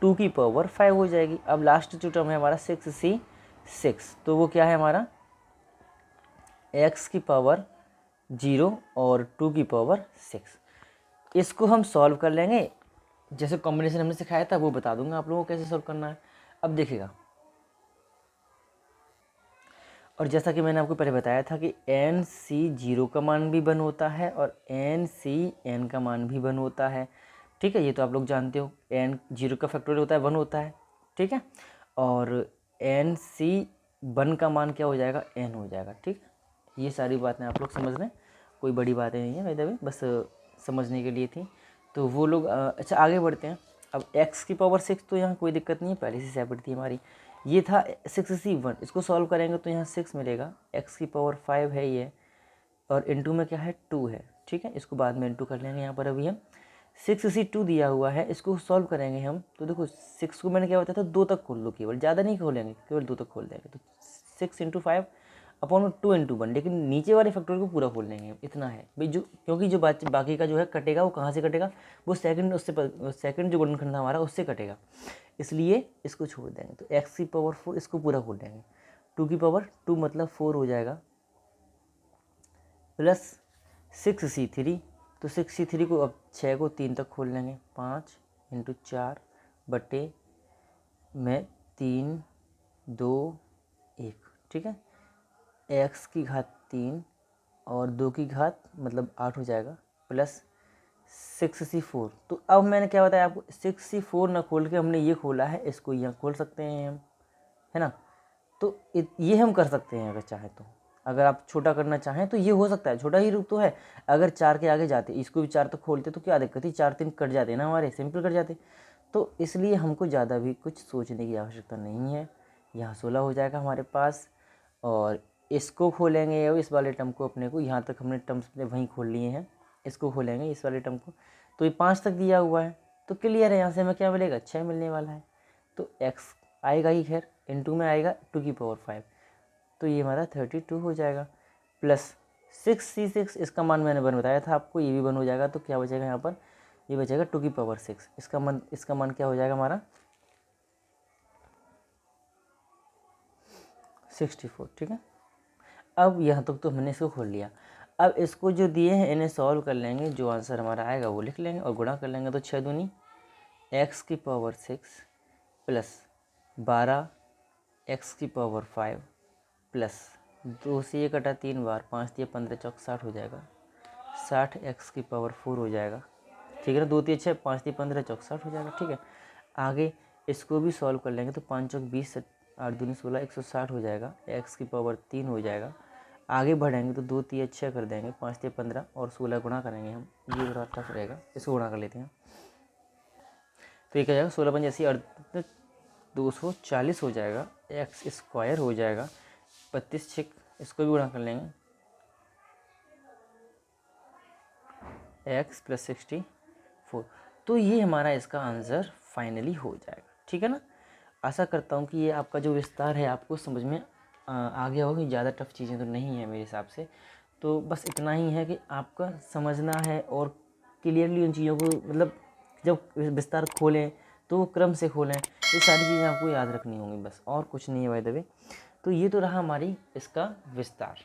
2 की पावर 5 हो जाएगी। अब लास्ट जो टर्म है हमारा 6C6, तो वो क्या है हमारा x की पावर 0 और 2 की पावर 6। इसको हम सॉल्व कर लेंगे, जैसे कॉम्बिनेशन हमने सिखाया था वो बता दूंगा आप लोगों को कैसे सॉल्व करना है। अब देखिएगा, और जैसा कि मैंने आपको पहले बताया था कि NC0 का मान भी 1 होता है और NCN का मान भी 1 होता है। ठीक है, ये तो आप लोग जानते हो, N0 का फैक्टोरियल होता है 1 होता है। ठीक है, और NC1 का मान क्या हो जाएगा, N हो जाएगा। ठीक है, ये सारी बातें आप लोग समझ लें, कोई बड़ी बातें नहीं है भाई, बस समझने के लिए थी। तो वो लोग अच्छा आगे बढ़ते हैं। अब x की पावर 6 तो यहाँ कोई दिक्कत नहीं है, पहले से सेपरेट थी हमारी। ये था 6c1, इसको सॉल्व करेंगे तो यहाँ 6 मिलेगा, x की पावर 5 है ये, और इनटू में क्या है 2 है, ठीक है। इसको बाद में इनटू कर लेंगे। यहाँ पर अभी हम 6c2 दिया हुआ है, इसको सॉल्व करेंगे हम। तो देखो 6 को मैंने क्या बताया था, 2 तक खोल लो, केवल ज़्यादा नहीं खोलेंगे, केवल 2 तक खोल देंगे। तो 6 × 5 अपॉन 2 × 1, लेकिन नीचे वाले फैक्टर को पूरा खोल लेंगे, इतना है भाई। जो क्योंकि जो बाकी का जो है कटेगा, वो कहाँ से कटेगा, वो सेकंड जो गुणनखंड था हमारा उससे कटेगा, इसलिए इसको छोड़ देंगे। तो x की पावर 4 इसको पूरा खोल देंगे, 2 की पावर 2 मतलब 4 हो जाएगा, प्लस 6c3। तो 6c3 को अब 6 को 3 तक खोल लेंगे, 5 × 4 बटे में 3 2 1, ठीक है। x की घात 3 और 2 की घात मतलब 8 हो जाएगा, प्लस 6c4। तो अब मैंने क्या बताया आपको, 6c4 ना खोल के हमने ये खोला है, इसको यहाँ खोल सकते हैं हम, है ना। तो ये हम कर सकते हैं अगर चाहें तो। अगर आप छोटा करना चाहें तो ये हो सकता है, छोटा ही रूप तो है। अगर 4 के आगे जाते, इसको भी 4 तक खोलते तो क्या दिक्कत थी, 4 3 कट जाते ना हमारे, सिंपल कट जाते। तो इसलिए हमको ज़्यादा भी कुछ सोचने की आवश्यकता नहीं है। यहाँ 16 हो जाएगा हमारे पास, और इसको खोलेंगे और इस वाले टर्म को अपने को, यहाँ तक हमने टर्म्स अपने वहीं खोल लिए हैं, इसको खोलेंगे इस वाले टर्म को। तो ये 5 तक दिया हुआ है, तो क्लियर है, यहाँ से हमें क्या मिलेगा, 6 मिलने वाला है। तो x आएगा ही, खैर इनटू में आएगा 2 की पावर 5, तो ये हमारा 32 हो जाएगा, प्लस 6c6, इसका मान मैंने बताया था आपको, ये भी 1 हो जाएगा। तो क्या बचेगा यहाँ पर, ये बचेगा 2 की पावर 6, इसका मान क्या हो जाएगा हमारा 64, ठीक है। अब यहाँ तक तो हमने इसको खोल लिया। अब इसको जो दिए हैं इन्हें सॉल्व कर लेंगे, जो आंसर हमारा आएगा वो लिख लेंगे और गुणा कर लेंगे। तो 6 दूनी x की पावर 6 प्लस 12 x की पावर 5 प्लस 2 से ये कटा 3 बार, 5 दिया 15 चौक 60 हो जाएगा, 60 x की पावर 4 हो जाएगा, ठीक है ना। 2 3 6, 5 3 15 चौक 60 हो जाएगा, ठीक है। आगे इसको भी सॉल्व कर लेंगे, तो 5 चौक 20, 8 दूनी 16, 160 हो जाएगा, x की पावर 3 हो जाएगा। आगे बढ़ेंगे तो 2 3 6 कर देंगे, 5 3 15 और 16 गुणा करेंगे हम, ये थोड़ा टफ रहेगा, इसको गुणा कर लेते हैं। तो ये क्या जाएगा, 16 85 38 240 हो जाएगा, एक्स स्क्वायर हो जाएगा, 32 6, इसको भी गुणा कर लेंगे, x प्लस 64। तो ये हमारा इसका आंसर फाइनली हो जाएगा, ठीक है ना। आशा करता हूँ कि ये आपका जो विस्तार है आपको समझ में आ गया होगा, ज़्यादा टफ चीज़ें तो नहीं है मेरे हिसाब से। तो बस इतना ही है कि आपका समझना है और क्लियरली उन चीज़ों को, मतलब जब विस्तार खोलें तो वो क्रम से खोलें, ये सारी चीज़ें आपको याद रखनी होंगी, बस और कुछ नहीं है बाय द वे। तो ये तो रहा हमारी इसका विस्तार।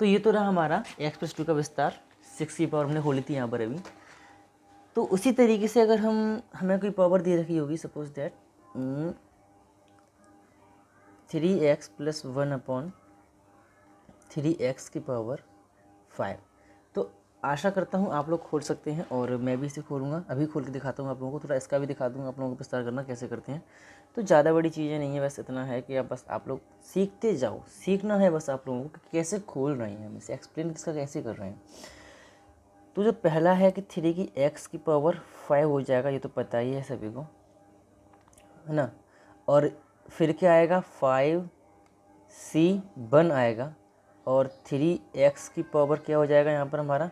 तो ये तो रहा हमारा x+2 का विस्तार, 6 की पावर हमने खोली थी यहाँ पर अभी। तो उसी तरीके से अगर हमें कोई पावर दे रखी होगी, सपोज दैट 3x + 1/3x की पावर 5। तो आशा करता हूँ आप लोग खोल सकते हैं, और मैं भी इसे खोलूँगा, अभी खोल के दिखाता हूँ आप लोगों को, थोड़ा इसका भी दिखा दूँगा आप लोगों को विस्तार करना कैसे करते हैं। तो ज़्यादा बड़ी चीज़ें नहीं है, बस इतना है कि आप लोग सीखते जाओ, सीखना है बस आप लोगों को कि कैसे खोल रहे हैं, हम इसे एक्सप्लेन किसका कैसे कर रहे हैं। तो जो पहला है कि 3 की x की पावर 5 हो जाएगा, ये तो पता ही है सभी को, है ना। और फिर क्या आएगा, 5c1 आएगा, और 3x की पावर क्या हो जाएगा यहाँ पर हमारा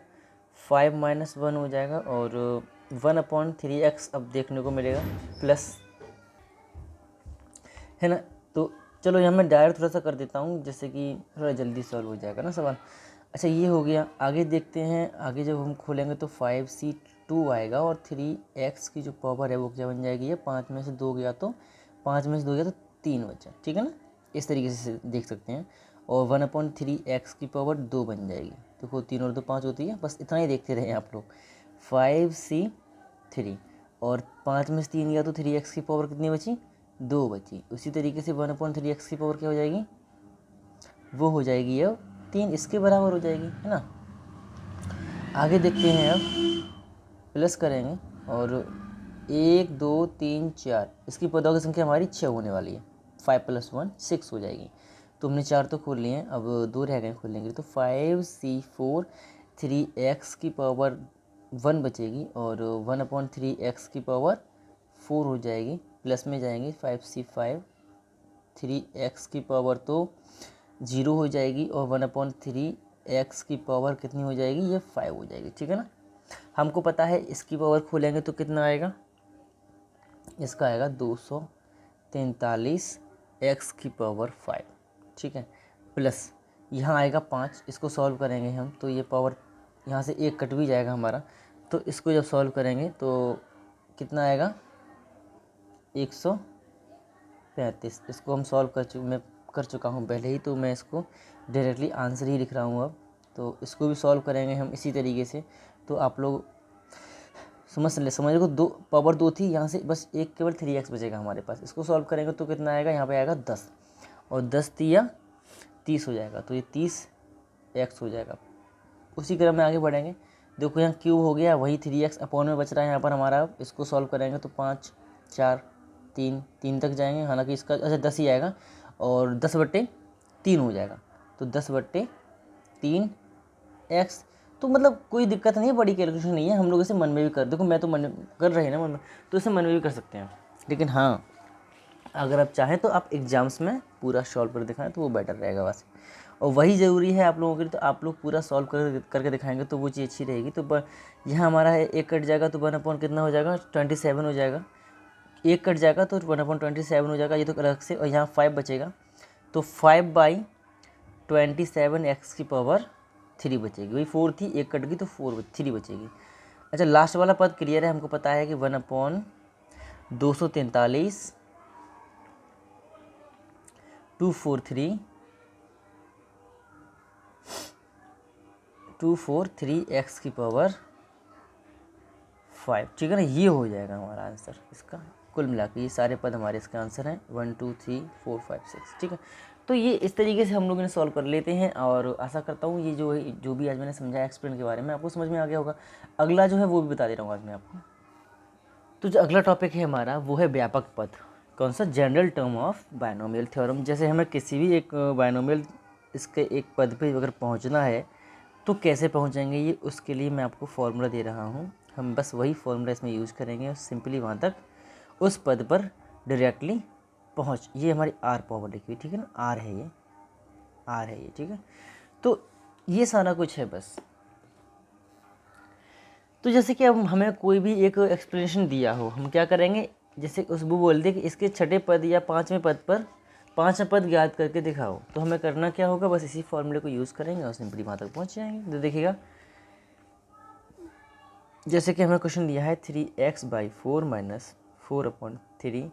5 - 1 हो जाएगा, और 1/3x अब देखने को मिलेगा, प्लस, है ना। तो चलो यहाँ मैं डायरेक्ट थोड़ा सा कर देता हूँ, जैसे कि थोड़ा जल्दी सॉल्व हो जाएगा ना सवाल। अच्छा ये हो गया, आगे देखते हैं, आगे जब हम खोलेंगे तो 5c2 आएगा, और 3x की जो पावर है वो क्या बन जाएगी, ये 5 में से 2 गया तो 3 बचा, ठीक है ना। इस तरीके से देख सकते हैं, और 1/3x की पावर 2 बन जाएगी, तो 3 और 2 5 होती है, बस इतना ही देखते रहे आप लोग। 5c3 और 5 में से 3 गया तो 3x की पावर कितनी बची, 2 बची। उसी तरीके से 1/3x की पावर क्या हो जाएगी, वो हो जाएगी अब 3, इसके बराबर हो जाएगी, है ना। आगे देखते हैं, अब प्लस करेंगे, और 1 2 3 4, इसकी पदों की संख्या हमारी 6 होने वाली है, 5 + 1 6 हो जाएगी। तो हमने 4 तो खोल लिए हैं, अब 2 रह गए खोलने के लिए। तो 5c4 3x की पावर 1 बचेगी और 1/3x की पावर 4 हो जाएगी, प्लस में जाएंगे 5c5, 3x की पावर तो 0 हो जाएगी और 1/3x की पावर कितनी हो जाएगी, ये 5 हो जाएगी, ठीक है ना। हमको पता है इसकी पावर खोलेंगे तो कितना आएगा, इसका आएगा 243 x की पावर 5, ठीक है, प्लस यहाँ आएगा 5, इसको सॉल्व करेंगे हम तो ये पावर यहाँ से एक कट भी जाएगा हमारा, तो इसको जब सॉल्व करेंगे तो कितना आएगा 135। इसको हम सॉल्व मैं कर चुका हूँ पहले ही, तो मैं इसको डायरेक्टली आंसर ही लिख रहा हूँ अब। तो इसको भी सॉल्व करेंगे हम इसी तरीके से, तो आप लोग समझ को दो पावर 2 थी, यहाँ से बस एक केवल 3x बचेगा हमारे पास। इसको सॉल्व करेंगे तो कितना आएगा, यहाँ पे आएगा 10 और 10 तिया 30 हो जाएगा, तो ये 30x हो जाएगा। उसी क्रम में आगे बढ़ेंगे। देखो यहाँ क्यूब हो गया, वही 3x अपॉन में बच रहा है यहाँ पर हमारा। इसको सॉल्व करेंगे तो 5 4 3 तक जाएंगे, हालांकि इसका अच्छा 10 ही आएगा और 10/3 हो जाएगा, तो 10/3x। तो मतलब कोई दिक्कत नहीं है, बड़ी कैलकुलेशन नहीं है, हम लोग इसे मन में भी कर, देखो मैं तो मन कर रहे हैं ना मन में, तो इसे मन में भी कर सकते हैं। लेकिन हाँ, अगर आप चाहें तो आप एग्जाम्स में पूरा सॉल्व कर दिखाएं तो वो बेटर रहेगा वैसे, और वही ज़रूरी है आप लोगों के लिए। तो आप लोग पूरा सॉल्व करके दिखाएंगे तो वो चीज़ अच्छी रहेगी। तो यहाँ हमारा है एक कट जाएगा तो 1 कितना हो जाएगा, 27 हो जाएगा। एक कट जाएगा तो 1/27 हो जाएगा, ये तो अलग से। और यहाँ 5 बचेगा तो 5/27 x की पावर 3 बचेगी। वही 4 थी, एक कट गई तो 3 बचेगी। अच्छा, लास्ट वाला पद क्लियर है, हमको पता है कि 1/243 243 x की पावर 5, ठीक है ना। ये हो जाएगा हमारा आंसर इसका। कुल मिला के ये सारे पद हमारे इसका आंसर हैं 1 2 3 4 5 6, ठीक है। तो ये इस तरीके से हम लोग इन्हें सॉल्व कर लेते हैं, और आशा करता हूँ ये जो भी आज मैंने समझाया एक्सप्लेन के बारे में आपको समझ में आ गया होगा। अगला जो है वो भी बता दे रहा हूँ आज मैं आपको। तो जो अगला टॉपिक है हमारा वो है व्यापक पद। कौन सा, general term of binomial theorem. जैसे हमें किसी भी एक बायनोमियल इसके एक पद पे अगर पहुंचना है तो कैसे पहुंचेंगे, ये उसके लिए मैं आपको फॉर्मूला दे रहा हूं। हम बस वही फॉर्मूला इसमें यूज़ करेंगे और सिंपली वहाँ तक उस पद पर डायरेक्टली पहुँच। ये हमारी आर पावर लिखी हुई, ठीक है ना, आर है ये, आर है ये, ठीक है। तो ये सारा कुछ है बस। तो जैसे कि अब हमें कोई भी एक एक्सप्लेनेशन दिया हो, हम क्या करेंगे, जैसे उस वो बोल दे कि इसके छठे पद या पाँचवें पद पर 5 पद याद करके दिखाओ, तो हमें करना क्या होगा, बस इसी फॉर्मूले को यूज़ करेंगे और सिंपली वहाँ तक पहुँच जाएंगे। तो देखिएगा, जैसे कि हमें क्वेश्चन दिया है 3x/4 - 4/3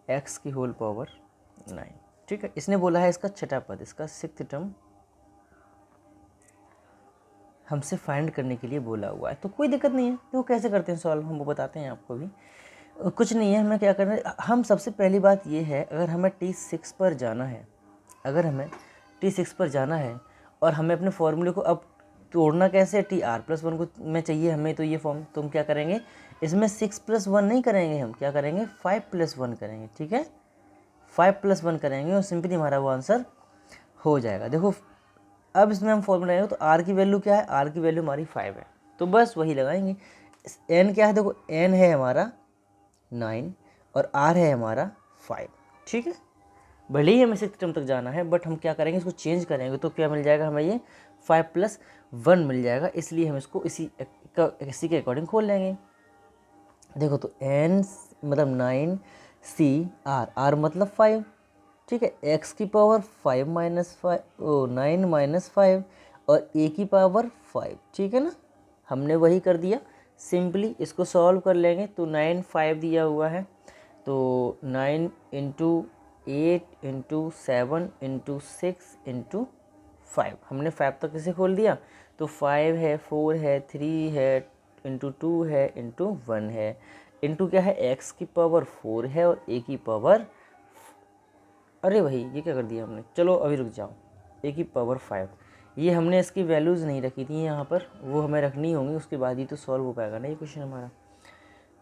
x की होल पावर 9, ठीक है। इसने बोला है इसका छठा पद, इसका 6th टर्म हमसे फाइंड करने के लिए बोला हुआ है। तो कोई दिक्कत नहीं है, तो कैसे करते हैं सॉल्व, हम वो बताते हैं आपको भी। कुछ नहीं है, हमें क्या करना है, हम सबसे पहली बात ये है, अगर हमें T6 पर जाना है, अगर हमें T6 पर जाना है और हमें अपने फॉर्मूले को अब तोड़ना कैसे, TR+1 को में चाहिए हमें, तो ये फॉर्म, तो हम क्या करेंगे, इसमें 6+1 नहीं करेंगे, हम क्या करेंगे 5+1 करेंगे, ठीक है। 5+1 करेंगे और सिंपली हमारा वो आंसर हो जाएगा। देखो अब इसमें हम फॉर्मूला लगाएंगे तो आर की वैल्यू क्या है, आर की वैल्यू हमारी 5 है, तो बस वही लगाएंगे। एन क्या है, देखो एन है हमारा 9 और आर है हमारा 5, ठीक है। भले ही हमें 6th टर्म तक जाना है, बट हम क्या करेंगे, इसको चेंज करेंगे तो क्या मिल जाएगा हमें, ये 5+1 मिल जाएगा। इसलिए हम इसको इसी के अकॉर्डिंग खोल लेंगे। देखो तो एन मतलब 9 आर मतलब 5, ठीक है। x की पावर 5 - 5 9 - 5 और a की पावर 5, ठीक है ना। हमने वही कर दिया, सिंपली इसको सॉल्व कर लेंगे तो 9 5 दिया हुआ है, तो 9 × 8 × 7 × 6 × 5, हमने 5 तक इसे खोल दिया, तो 5 है, 4 है, 3 है, × 2 है, × 1 है, इंटू क्या है, x की पावर 4 है और a की पावर, अरे भाई ये क्या कर दिया हमने, चलो अभी रुक जाओ, a की पावर 5, ये हमने इसकी वैल्यूज़ नहीं रखी थी यहाँ पर, वो हमें रखनी होंगी, उसके बाद ही तो सॉल्व हो पाएगा ना ये क्वेश्चन हमारा,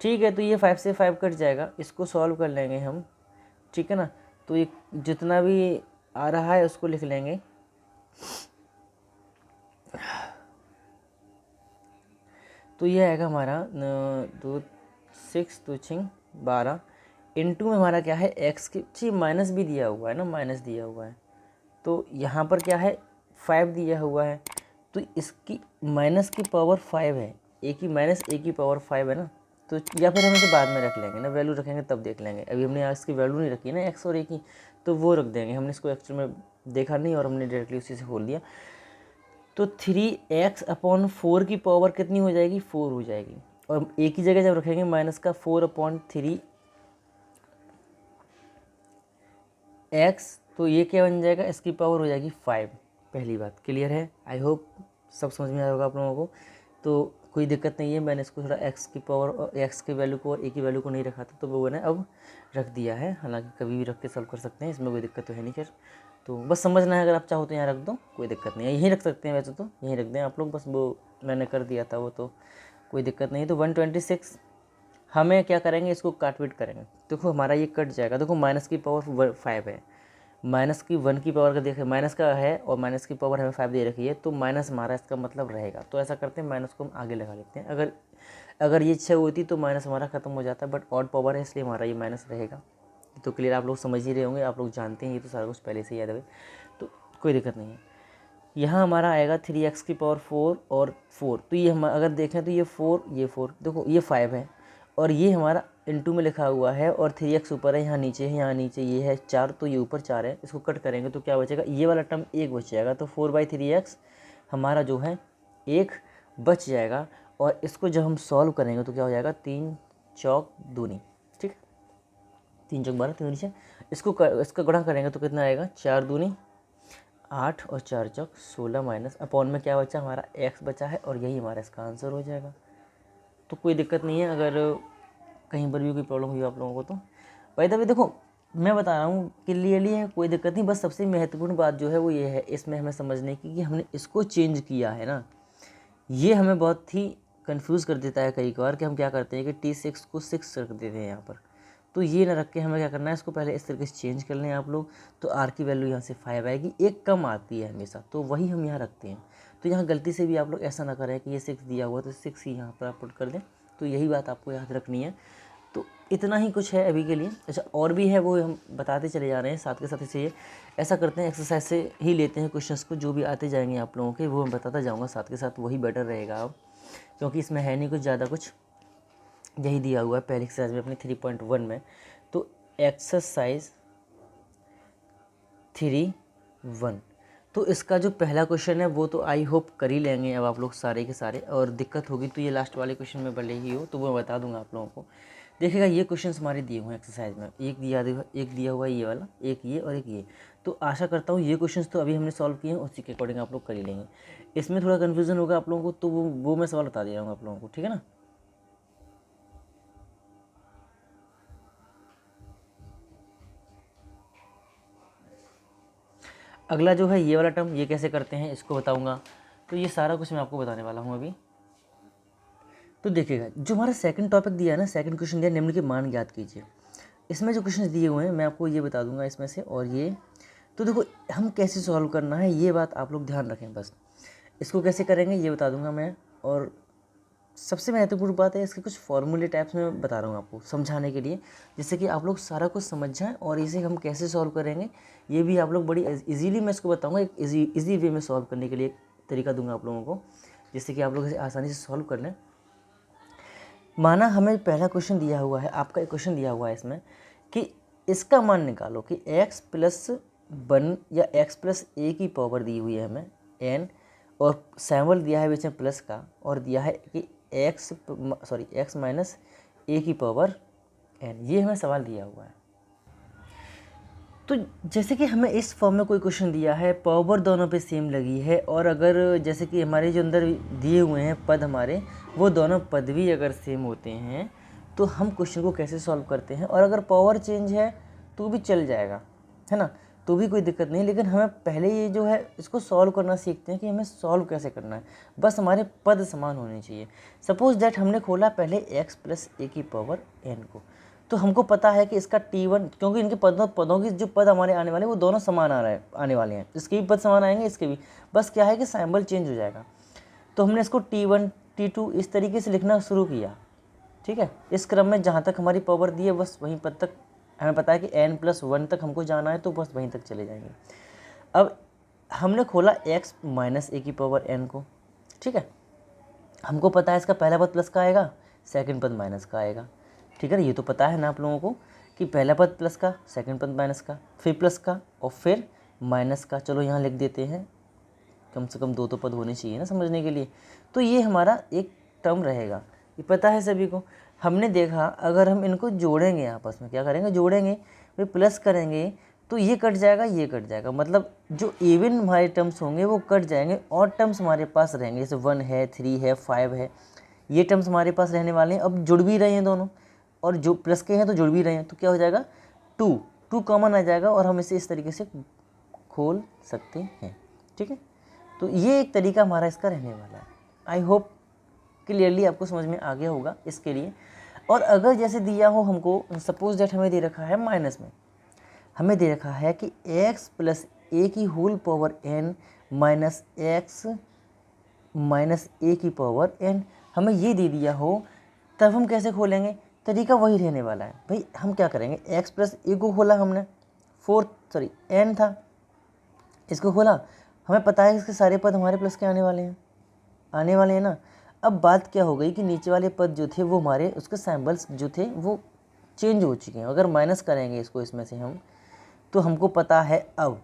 ठीक है। तो ये 5 से 5 कट जाएगा, इसको सॉल्व कर लेंगे हम, ठीक है ना। तो ये जितना भी आ रहा है उसको लिख लेंगे, तो ये आएगा हमारा 2 6 2 6 12 इंटू में हमारा क्या है एक्स की जी माइनस भी दिया हुआ है ना, माइनस दिया हुआ है, तो यहाँ पर क्या है 5 दिया हुआ है, तो इसकी माइनस की पावर 5 है, ए की माइनस ए की पावर 5 है ना, तो या फिर हम इसे बाद में रख लेंगे ना, वैल्यू रखेंगे तब देख लेंगे, अभी हमने आज की वैल्यू नहीं रखी ना एक्स और ए की, तो वो रख देंगे, हमने इसको एक्चुअल में देखा नहीं और हमने डायरेक्टली उसी से खोल दिया। तो 3x/4 की पावर कितनी हो जाएगी 4 हो जाएगी, और ए की जगह जब रखेंगे माइनस का 4/3 x, तो ये क्या बन जाएगा इसकी पावर हो जाएगी 5। पहली बात क्लियर है, आई होप सब समझ में आया होगा आप लोगों को, तो कोई दिक्कत नहीं है। मैंने इसको थोड़ा x की पावर और x की वैल्यू को और a की वैल्यू को नहीं रखा था, तो वो मैंने अब रख दिया है, हालांकि कभी भी रख के सॉल्व कर सकते हैं, इसमें कोई दिक्कत तो है नहीं। खैर तो बस समझना है, अगर आप चाहो तो यहाँ रख दो, कोई दिक्कत नहीं है, यहीं रख सकते हैं, वैसे तो यहीं रख दें आप लोग, बस वो मैंने कर दिया था वो, तो कोई दिक्कत नहीं। तो 126 हमें क्या करेंगे, इसको काटपीट करेंगे, देखो हमारा ये कट जाएगा, देखो माइनस की पावर 5 है, माइनस की 1 की पावर का देखें माइनस का है और माइनस की पावर हमें 5 दे रखी है, तो माइनस हमारा इसका मतलब रहेगा, तो ऐसा करते हैं माइनस को हम आगे लगा लेते हैं, अगर ये 6 होती तो माइनस हमारा खत्म हो जाता, बट ऑड पावर है इसलिए हमारा ये माइनस रहेगा। तो क्लियर, आप लोग समझ ही रहे होंगे, आप लोग जानते हैं ये तो सारा कुछ पहले से याद है, तो कोई दिक्कत नहीं है। यहाँ हमारा आएगा 3x की पावर 4 और 4, तो ये हम अगर देखें तो ये 4 देखो ये 5 है, और ये हमारा इनटू में लिखा हुआ है, और 3x ऊपर है, यहाँ नीचे है, यहाँ नीचे ये है 4, तो ये ऊपर 4 है, इसको कट करेंगे तो क्या बचेगा, ये वाला टर्म 1 बच जाएगा, तो 4/3x हमारा जो है 1 बच जाएगा, और इसको जब हम सॉल्व करेंगे तो क्या हो जाएगा 3 चौक दूनी, ठीक, 3 चौक 12 3 नीचे, इसका गुणा करेंगे तो कितना आएगा 4 दूनी 8 और 4 चौक 16 माइनस अपॉन में क्या बचा हमारा x बचा है, और यही हमारा इसका आंसर हो जाएगा। तो कोई दिक्कत नहीं है, अगर कहीं पर भी कोई प्रॉब्लम हुई आप लोगों को तो भाई तभी देखो मैं बता रहा हूँ क्लियरली है, कोई दिक्कत नहीं, बस सबसे महत्वपूर्ण बात जो है वो ये है इसमें हमें समझने की कि हमने इसको चेंज किया है ना, ये हमें बहुत ही कंफ्यूज कर देता है कई बार कि हम क्या करते हैं कि T6 को 6 रख देते हैं यहाँ पर, तो ये ना रख के हमें क्या करना है, इसको पहले इस तरीके से चेंज कर लें आप लोग, तो आर की वैल्यू यहाँ से 5 आएगी, एक कम आती है हमेशा, तो वही हम यहाँ रखते हैं। तो यहाँ गलती से भी आप लोग ऐसा ना करें कि ये 6 दिया हुआ तो 6 ही यहाँ पर आप पुट कर दें, तो यही बात आपको याद रखनी है। तो इतना ही कुछ है अभी के लिए। अच्छा और भी है वो हम बताते चले जा रहे हैं साथ के साथ, इसे ऐसा करते हैं एक्सरसाइज से ही लेते हैं क्वेश्चंस को, जो भी आते जाएंगे आप लोगों के वो मैं बताता जाऊँगा साथ के साथ, वही बेटर रहेगा अब, क्योंकि इसमें है नहीं कुछ ज़्यादा, कुछ यही दिया हुआ है पहली एक्सरसाइज में अपनी 3.1 में। तो एक्सरसाइज 3.1, तो इसका जो पहला क्वेश्चन है वो तो आई होप कर ही लेंगे अब आप लोग सारे के सारे, और दिक्कत होगी तो ये लास्ट वाले क्वेश्चन में भले ही हो तो वो मैं बता दूंगा आप लोगों को। देखिएगा ये क्वेश्चन हमारे दिए हुए हैं एक्सरसाइज में, एक दिया हुआ है ये वाला, एक ये और एक ये, तो आशा करता हूँ ये क्वेश्चन तो अभी हमने सॉल्व किए हैं, उसी के अकॉर्डिंग आप लोग कर ही लेंगे। इसमें थोड़ा कन्फ्यूजन होगा आप लोगों को, तो वो मैं सवाल बता दे रहा हूँ आप लोगों को, ठीक है ना। अगला जो है ये वाला टर्म, ये कैसे करते हैं इसको बताऊंगा, तो ये सारा कुछ मैं आपको बताने वाला हूँ अभी। तो देखिएगा जो हमारा सेकंड टॉपिक दिया है ना, सेकंड क्वेश्चन दिया निम्न के मान ज्ञात कीजिए, इसमें जो क्वेश्चन दिए हुए हैं मैं आपको ये बता दूंगा इसमें से, और ये तो देखो हम कैसे सॉल्व करना है ये बात आप लोग ध्यान रखें, बस इसको कैसे करेंगे ये बता दूंगा मैं, और सबसे महत्वपूर्ण बात है इसके कुछ फॉर्मूले टाइप्स में बता रहा हूँ आपको समझाने के लिए, जिससे कि आप लोग सारा कुछ समझ जाएं, और इसे हम कैसे सॉल्व करेंगे ये भी आप लोग बड़ी इजीली मैं इसको बताऊँगा, एक इजी वे में सॉल्व करने के लिए एक तरीका दूंगा आप लोगों को, जिससे कि आप लोग इसे आसानी से सॉल्व कर लें। माना हमें पहला क्वेश्चन दिया हुआ है, आपका एक क्वेश्चन दिया हुआ है इसमें कि इसका मान निकालो कि x+1 या x+a की पावर दी हुई है हमें n, और सैम्पल दिया है बीच में प्लस का, और दिया है कि x - a की पावर n, ये हमें सवाल दिया हुआ है। तो जैसे कि हमें इस फॉर्म में कोई क्वेश्चन दिया है, पावर दोनों पे सेम लगी है, और अगर जैसे कि हमारे जो अंदर दिए हुए हैं पद हमारे, वो दोनों पद भी अगर सेम होते हैं तो हम क्वेश्चन को कैसे सॉल्व करते हैं, और अगर पावर चेंज है तो भी चल जाएगा, है ना, तो भी कोई दिक्कत नहीं, लेकिन हमें पहले ये जो है इसको सॉल्व करना सीखते हैं कि हमें सॉल्व कैसे करना है, बस हमारे पद समान होने चाहिए। सपोज दैट हमने खोला पहले x+a की पावर n को, तो हमको पता है कि इसका T1, क्योंकि इनके पदों की जो पद हमारे आने वाले वो दोनों समान आने वाले हैं, इसके भी पद समान आएंगे, इसके भी, बस क्या है कि सिंबल चेंज हो जाएगा। तो हमने इसको T1 T2 इस तरीके से लिखना शुरू किया, ठीक है। इस क्रम में जहाँ तक हमारी पावर दी है बस वहीं पद तक हमें पता है कि n+1 तक हमको जाना है, तो बस वहीं तक चले जाएंगे। अब हमने खोला x माइनस a की पावर n को, ठीक है। हमको पता है इसका पहला पद प्लस का आएगा, सेकंड पद माइनस का आएगा, ठीक है ना। ये तो पता है ना आप लोगों को कि पहला पद प्लस का, सेकंड पद माइनस का, फिर प्लस का और फिर माइनस का। चलो यहाँ लिख देते हैं, कम से कम 2 तो पद होने चाहिए ना समझने के लिए। तो ये हमारा एक टर्म रहेगा, ये पता है सभी को। हमने देखा अगर हम इनको जोड़ेंगे आपस में, क्या करेंगे, जोड़ेंगे, फिर प्लस करेंगे तो ये कट जाएगा, ये कट जाएगा, मतलब जो इवन हमारे टर्म्स होंगे वो कट जाएंगे और टर्म्स हमारे पास रहेंगे, जैसे 1 है, 3 है, 5 है, ये टर्म्स हमारे पास रहने वाले हैं। अब जुड़ भी रहे हैं दोनों, और जो प्लस के हैं तो जुड़ भी रहे हैं, तो क्या हो जाएगा, 2 कॉमन आ जाएगा और हम इसे इस तरीके से खोल सकते हैं, ठीक है। तो ये एक तरीका हमारा इसका रहने वाला है। आई होप क्लियरली आपको समझ में आ गया होगा इसके लिए। और अगर जैसे दिया हो हमको, सपोज दैट हमें दे रखा है माइनस में, हमें दे रखा है कि x प्लस ए की whole power n minus x minus a की पावर n, हमें ये दे दिया हो, तब हम कैसे खोलेंगे, तरीका वही रहने वाला है भाई। हम क्या करेंगे, x प्लस ए को खोला हमने, n था, इसको खोला, हमें पता है इसके सारे पद हमारे प्लस के आने वाले हैं ना। अब बात क्या हो गई कि नीचे वाले पद जो थे वो हमारे उसके सैम्बल्स जो थे वो चेंज हो चुके हैं। अगर माइनस करेंगे इसको इसमें से हम, तो हमको पता है अब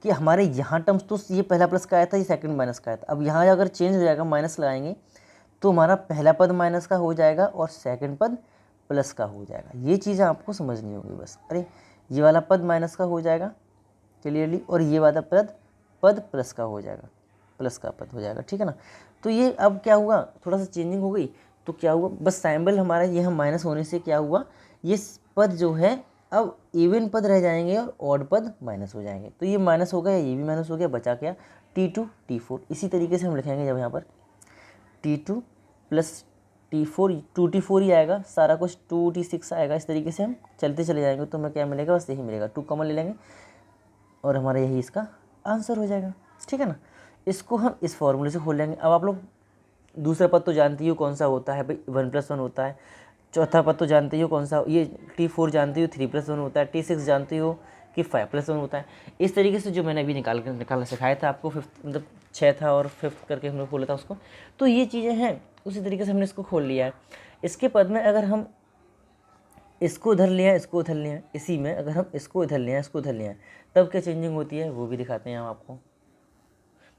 कि हमारे यहाँ टर्म्स तो ये पहला प्लस का आया था, ये सेकंड माइनस का आया था। अब यहाँ अगर चेंज हो जाएगा, माइनस लगाएंगे तो हमारा पहला पद माइनस का हो जाएगा और सेकंड पद प्लस का हो जाएगा। ये चीज़ें आपको समझनी होगी बस। अरे ये वाला पद माइनस का हो जाएगा क्लियरली, और ये वाला पद प्लस का हो जाएगा, प्लस का पद हो जाएगा, ठीक है ना। तो ये अब क्या हुआ, थोड़ा सा चेंजिंग हो गई, तो क्या हुआ, बस सैम्बल हमारा ये हम माइनस होने से क्या हुआ, ये पद जो है अब इवन पद रह जाएंगे और ऑड पद माइनस हो जाएंगे। तो ये माइनस हो गया, ये भी माइनस हो गया, बचा क्या, T2 T4। इसी तरीके से हम लिखेंगे जब यहाँ पर T2 प्लस T4, 2T4 ही आएगा, सारा कुछ 2T6 आएगा। इस तरीके से हम चलते चले जाएंगे तो हमें क्या मिलेगा, बस यही मिलेगा, 2 कॉमन ले लेंगे और हमारा यही इसका आंसर हो जाएगा, ठीक है ना। इसको हम इस फॉर्मूले से खोल लेंगे। अब आप लोग दूसरा पद तो जानते ही हो कौन सा होता है भाई, 1+1 होता है। चौथा पद तो जानते ही हो कौन सा, ये T4 जानते हो 3+1 होता है। T6 जानते हो कि 5+1 होता है। इस तरीके से जो मैंने अभी निकालना सिखाया था आपको, 5th मतलब 6 था और 5th करके हमने खोला था उसको, तो ये चीज़ें हैं, उसी तरीके से हमने इसको खोल लिया है। इसके पद में अगर हम इसको उधर लिया, इसको उधर लिया, इसी में अगर हम इसको इधर लिया, इसको उधर लिया, तब क्या चेंजिंग होती है वो भी दिखाते हैं हम आपको।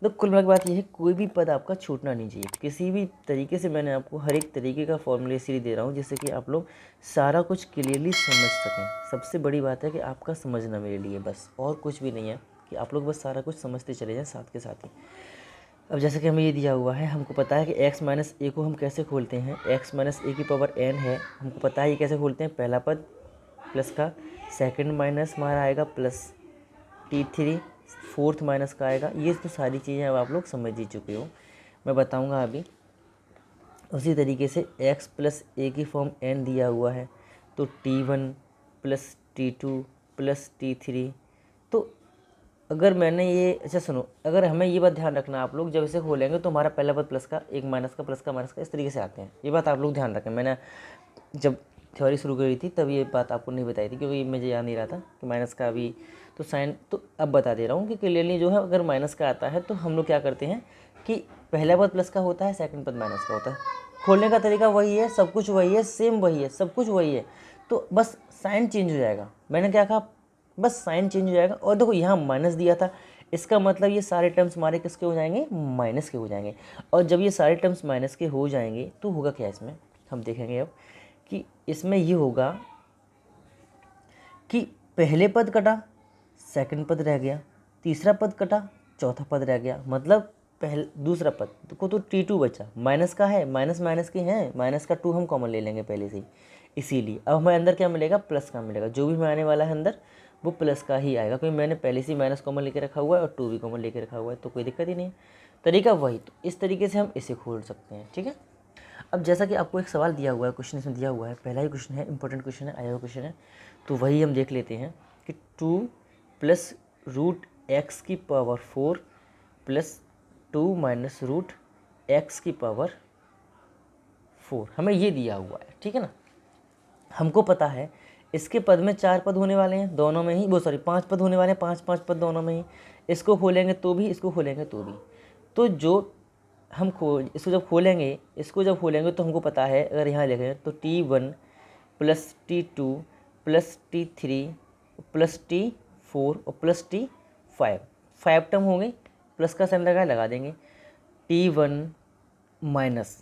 तो कुल मिला के बात यह है, कोई भी पद आपका छूटना नहीं चाहिए किसी भी तरीके से। मैंने आपको हर एक तरीके का फॉर्मूला इसलिए दे रहा हूँ जिससे कि आप लोग सारा कुछ क्लियरली समझ सकें। सबसे बड़ी बात है कि आपका समझना मेरे लिए, बस और कुछ भी नहीं है, कि आप लोग बस सारा कुछ समझते चले जाएं साथ के साथ ही। अब जैसे कि हमें ये दिया हुआ है, हमको पता है कि x माइनस ए को हम कैसे खोलते हैं, x माइनस ए की पावर n है, हमको पता है ये कैसे खोलते हैं, पहला पद प्लस का, सेकंड माइनस हमारा आएगा प्लस T3, फोर्थ माइनस का आएगा। ये तो सारी चीज़ें अब आप लोग समझ ही चुके हो, मैं बताऊंगा अभी। उसी तरीके से x प्लस ए की फॉर्म n दिया हुआ है, तो T1 plus T2 plus T3। तो अगर मैंने ये, अच्छा सुनो, अगर हमें ये बात ध्यान रखना, आप लोग जब इसे खोलेंगे तो हमारा पहला पद प्लस का, एक माइनस का, प्लस का, माइनस का, इस तरीके से आते हैं। ये बात आप लोग ध्यान रखें। मैंने जब थ्योरी शुरू करी थी तब ये बात आपको नहीं बताई थी, क्योंकि मुझे याद नहीं रहा था कि माइनस का अभी तो साइन, तो अब बता दे रहा हूँ कि क्लियरली जो है, अगर माइनस का आता है तो हम लोग क्या करते हैं कि पहला पद प्लस का होता है, सेकंड पद माइनस का होता है। खोलने का तरीका वही है, सब कुछ वही है, सेम वही है, सब कुछ वही है, तो बस साइन चेंज हो जाएगा। मैंने क्या कहा, बस साइन चेंज हो जाएगा। और देखो यहाँ माइनस दिया था, इसका मतलब ये सारे टर्म्स हमारे किसके हो जाएंगे, माइनस के हो जाएंगे। और जब ये सारे टर्म्स माइनस के हो जाएंगे तो होगा क्या, इसमें हम देखेंगे अब कि इसमें ये होगा कि पहले पद कटा, सेकंड पद रह गया, तीसरा पद कटा, चौथा पद रह गया, मतलब दूसरा पद को तो T2 बचा, माइनस का है, माइनस माइनस के हैं, माइनस का 2 हम कॉमन ले लेंगे पहले से ही। इसीलिए अब हमें अंदर क्या मिलेगा, प्लस का मिलेगा। जो भी हमें आने वाला है अंदर वो प्लस का ही आएगा, क्योंकि मैंने पहले से ही माइनस कॉमन लेके रखा हुआ है और 2 भी कॉमन लेके रखा हुआ है, तो कोई दिक्कत ही नहीं है। तरीका वही, तो इस तरीके से हम इसे खोल सकते हैं, ठीक है। अब जैसा कि आपको एक सवाल दिया हुआ है, क्वेश्चन इसमें दिया हुआ है, पहला ही क्वेश्चन है, इंपॉर्टेंट क्वेश्चन है, आया हुआ क्वेश्चन है, तो वही हम देख लेते हैं कि 2 प्लस रूट एक्स की power 4 plus 2 minus root X की पावर 4, हमें ये दिया हुआ है, ठीक है ना। हमको पता है इसके पद में 4 पद होने वाले हैं दोनों में ही, 5 पद होने वाले हैं, 5 पद दोनों में ही। इसको खोलेंगे तो भी, इसको खोलेंगे तो भी। तो जो हम इसको जब खोलेंगे तो हमको पता है, अगर यहाँ लिखें तो T1 plus T2 plus T3 plus T4 और प्लस T5, 5 टर्म हो गई। प्लस का साइन लगा देंगे। T1 minus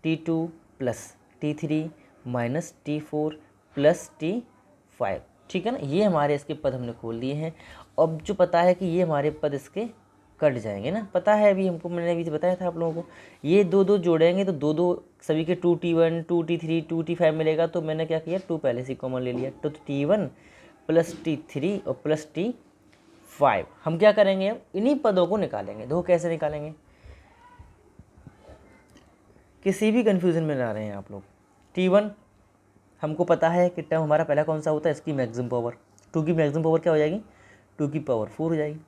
T2 plus T3 minus T4 plus T5, ठीक है ना। ये हमारे इसके पद हमने खोल दिए हैं। अब जो पता है कि ये हमारे पद इसके कट जाएंगे ना, पता है अभी हमको, मैंने अभी बताया था आप लोगों को। ये दो जोड़ेंगे तो दो सभी के 2T1 2T3 2T5 मिलेगा। तो मैंने क्या किया, 2 पहले से कॉमन ले लिया। तो T1 प्लस T3 और प्लस T5 हम क्या करेंगे, अब इन्हीं पदों को निकालेंगे। देखो कैसे निकालेंगे, किसी भी कन्फ्यूज़न में ना रहे हैं आप लोग। T1 हमको पता है कि टर्म हमारा पहला कौन सा होता है, इसकी मैक्सिमम पावर। 2 की मैक्सिमम पावर क्या हो जाएगी, 2 की पावर 4 हो जाएगी।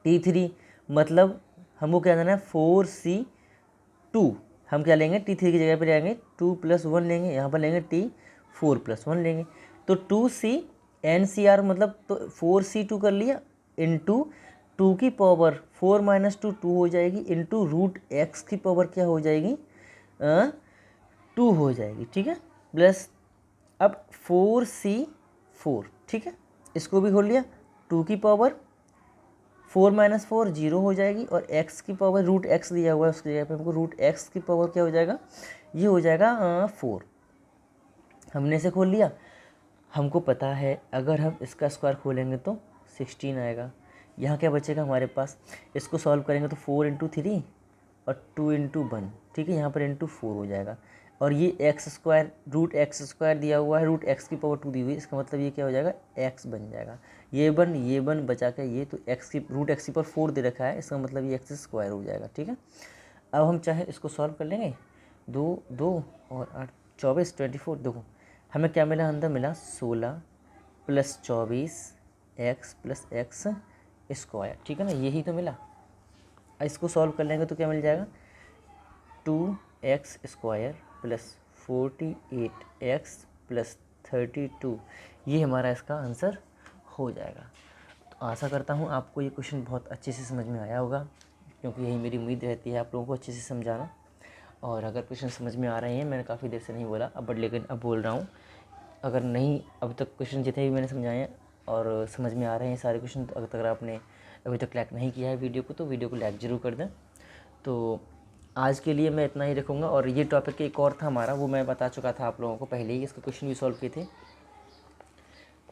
T3 मतलब हमको क्या जाना है, 4C2। हम क्या लेंगे, T3 की जगह पे जाएंगे 2 + 1 लेंगे, यहाँ पर लेंगे T4 + 1 लेंगे। तो 2C NCR मतलब तो 4C2 कर लिया, इंटू 2 की पावर 4 - 2 2 हो जाएगी, इंटू √x की पावर क्या हो जाएगी, 2 हो जाएगी, ठीक है। प्लस अब 4C4, ठीक है, इसको भी खोल लिया। 2 की पावर 4 - 4 0 हो जाएगी, और x की पावर √x दिया हुआ है, उसकी जगह पे हमको √x की पावर क्या हो जाएगा, ये हो जाएगा 4। हमने इसे खोल लिया। हमको पता है अगर हम इसका स्क्वायर खोलेंगे तो 16 आएगा। यहाँ क्या बचेगा हमारे पास, इसको सॉल्व करेंगे तो 4 × 3 और 2 × 1, ठीक है, यहाँ पर × 4 हो जाएगा। और ये √x² दिया हुआ है, √x की पावर 2 दी हुई है, इसका मतलब ये क्या हो जाएगा, x बन जाएगा। ये बन बचा के ये, तो x की √x की पावर 4 दे रखा है, इसका मतलब ये x² हो जाएगा, ठीक है। अब हम चाहे इसको सॉल्व कर लेंगे, 2 और 8 24 24। देखो हमें क्या मिला, अंदर मिला 16 + 24 x + x², ठीक है ना, यही तो मिला। इसको सॉल्व कर लेंगे तो क्या मिल जाएगा, 2x² + 48x + 32, ये हमारा इसका आंसर हो जाएगा। तो आशा करता हूँ आपको ये क्वेश्चन बहुत अच्छे से समझ में आया होगा, क्योंकि यही मेरी उम्मीद रहती है आप लोगों को अच्छे से समझाना। और अगर क्वेश्चन समझ में आ रहे हैं, मैंने काफ़ी देर से नहीं बोला अब, लेकिन अब बोल रहा हूँ। अगर नहीं अब तक क्वेश्चन जितने भी मैंने समझाए हैं और समझ में आ रहे हैं सारे क्वेश्चन, तो अगर आपने अभी तक लाइक नहीं किया है वीडियो को, तो वीडियो को लाइक ज़रूर कर दें। तो आज के लिए मैं इतना ही रखूँगा। और ये टॉपिक एक और था हमारा, वो मैं बता चुका था आप लोगों को पहले ही, इसके क्वेश्चन भी सॉल्व किए थे।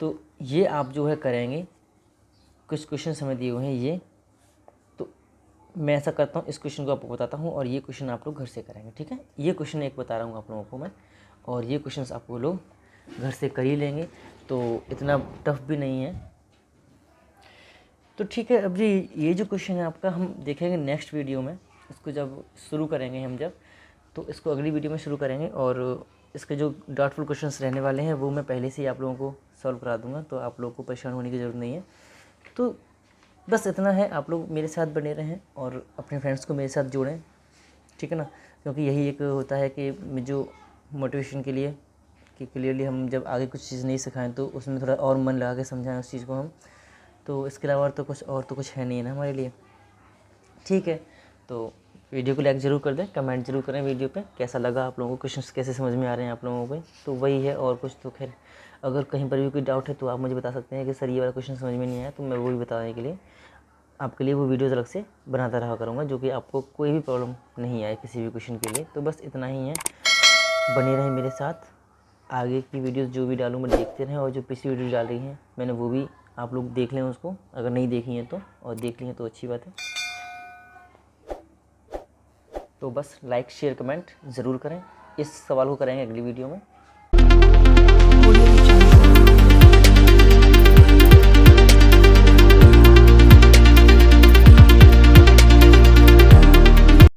तो ये आप जो है करेंगे, कुछ क्वेश्चन हमें दिए हुए हैं ये, तो मैं ऐसा करता हूँ, इस क्वेश्चन को आपको बताता हूँ और ये क्वेश्चन आप लोग घर से करेंगे, ठीक है। ये क्वेश्चन एक बता रहा हूँ आप लोगों को मैं, और ये क्वेश्चन आपको लोग घर से कर ही लेंगे, तो इतना टफ भी नहीं है। तो ठीक है, अब जी ये जो क्वेश्चन है आपका हम देखेंगे नेक्स्ट वीडियो में। इसको जब शुरू करेंगे हम तो इसको अगली वीडियो में शुरू करेंगे, और इसके जो डाउटफुल क्वेश्चंस रहने वाले हैं वो मैं पहले से ही आप लोगों को सॉल्व करा दूंगा, तो आप लोगों को परेशान होने की ज़रूरत नहीं है। तो बस इतना है, आप लोग मेरे साथ बने रहें और अपने फ्रेंड्स को मेरे साथ जोड़ें, ठीक है ना, क्योंकि यही एक होता है कि जो मोटिवेशन के लिए कि क्लियरली हम जब आगे कुछ चीज़ नहीं सिखाएं तो उसमें थोड़ा और मन लगा के समझाएं उस चीज़ को हम। तो इसके अलावा तो कुछ है नहीं है ना हमारे लिए, ठीक है। तो वीडियो को लाइक ज़रूर कर दें, कमेंट जरूर करें वीडियो पे कैसा लगा आप लोगों को, क्वेश्चंस कैसे समझ में आ रहे हैं आप लोगों को। तो वही है, और कुछ तो खैर अगर कहीं पर भी कोई डाउट है तो आप मुझे बता सकते हैं कि सर ये वाला क्वेश्चन समझ में नहीं आया, तो मैं वो भी बताने के लिए आपके लिए वो वीडियोज़ अलग से बनाता रहा करूँगा, जो कि आपको कोई भी प्रॉब्लम नहीं आए किसी भी क्वेश्चन के लिए। तो बस इतना ही है, बने रहें मेरे साथ, आगे की वीडियोज़ जो भी डालूँ मैं देखते रहें, और जो पिछली वीडियो डाल रही हैं मैंने वो भी आप लोग देख लें उसको, अगर नहीं देखी हैं तो, और देख ली हैं तो अच्छी बात है। तो बस लाइक शेयर कमेंट ज़रूर करें, इस सवाल को करेंगे अगली वीडियो में।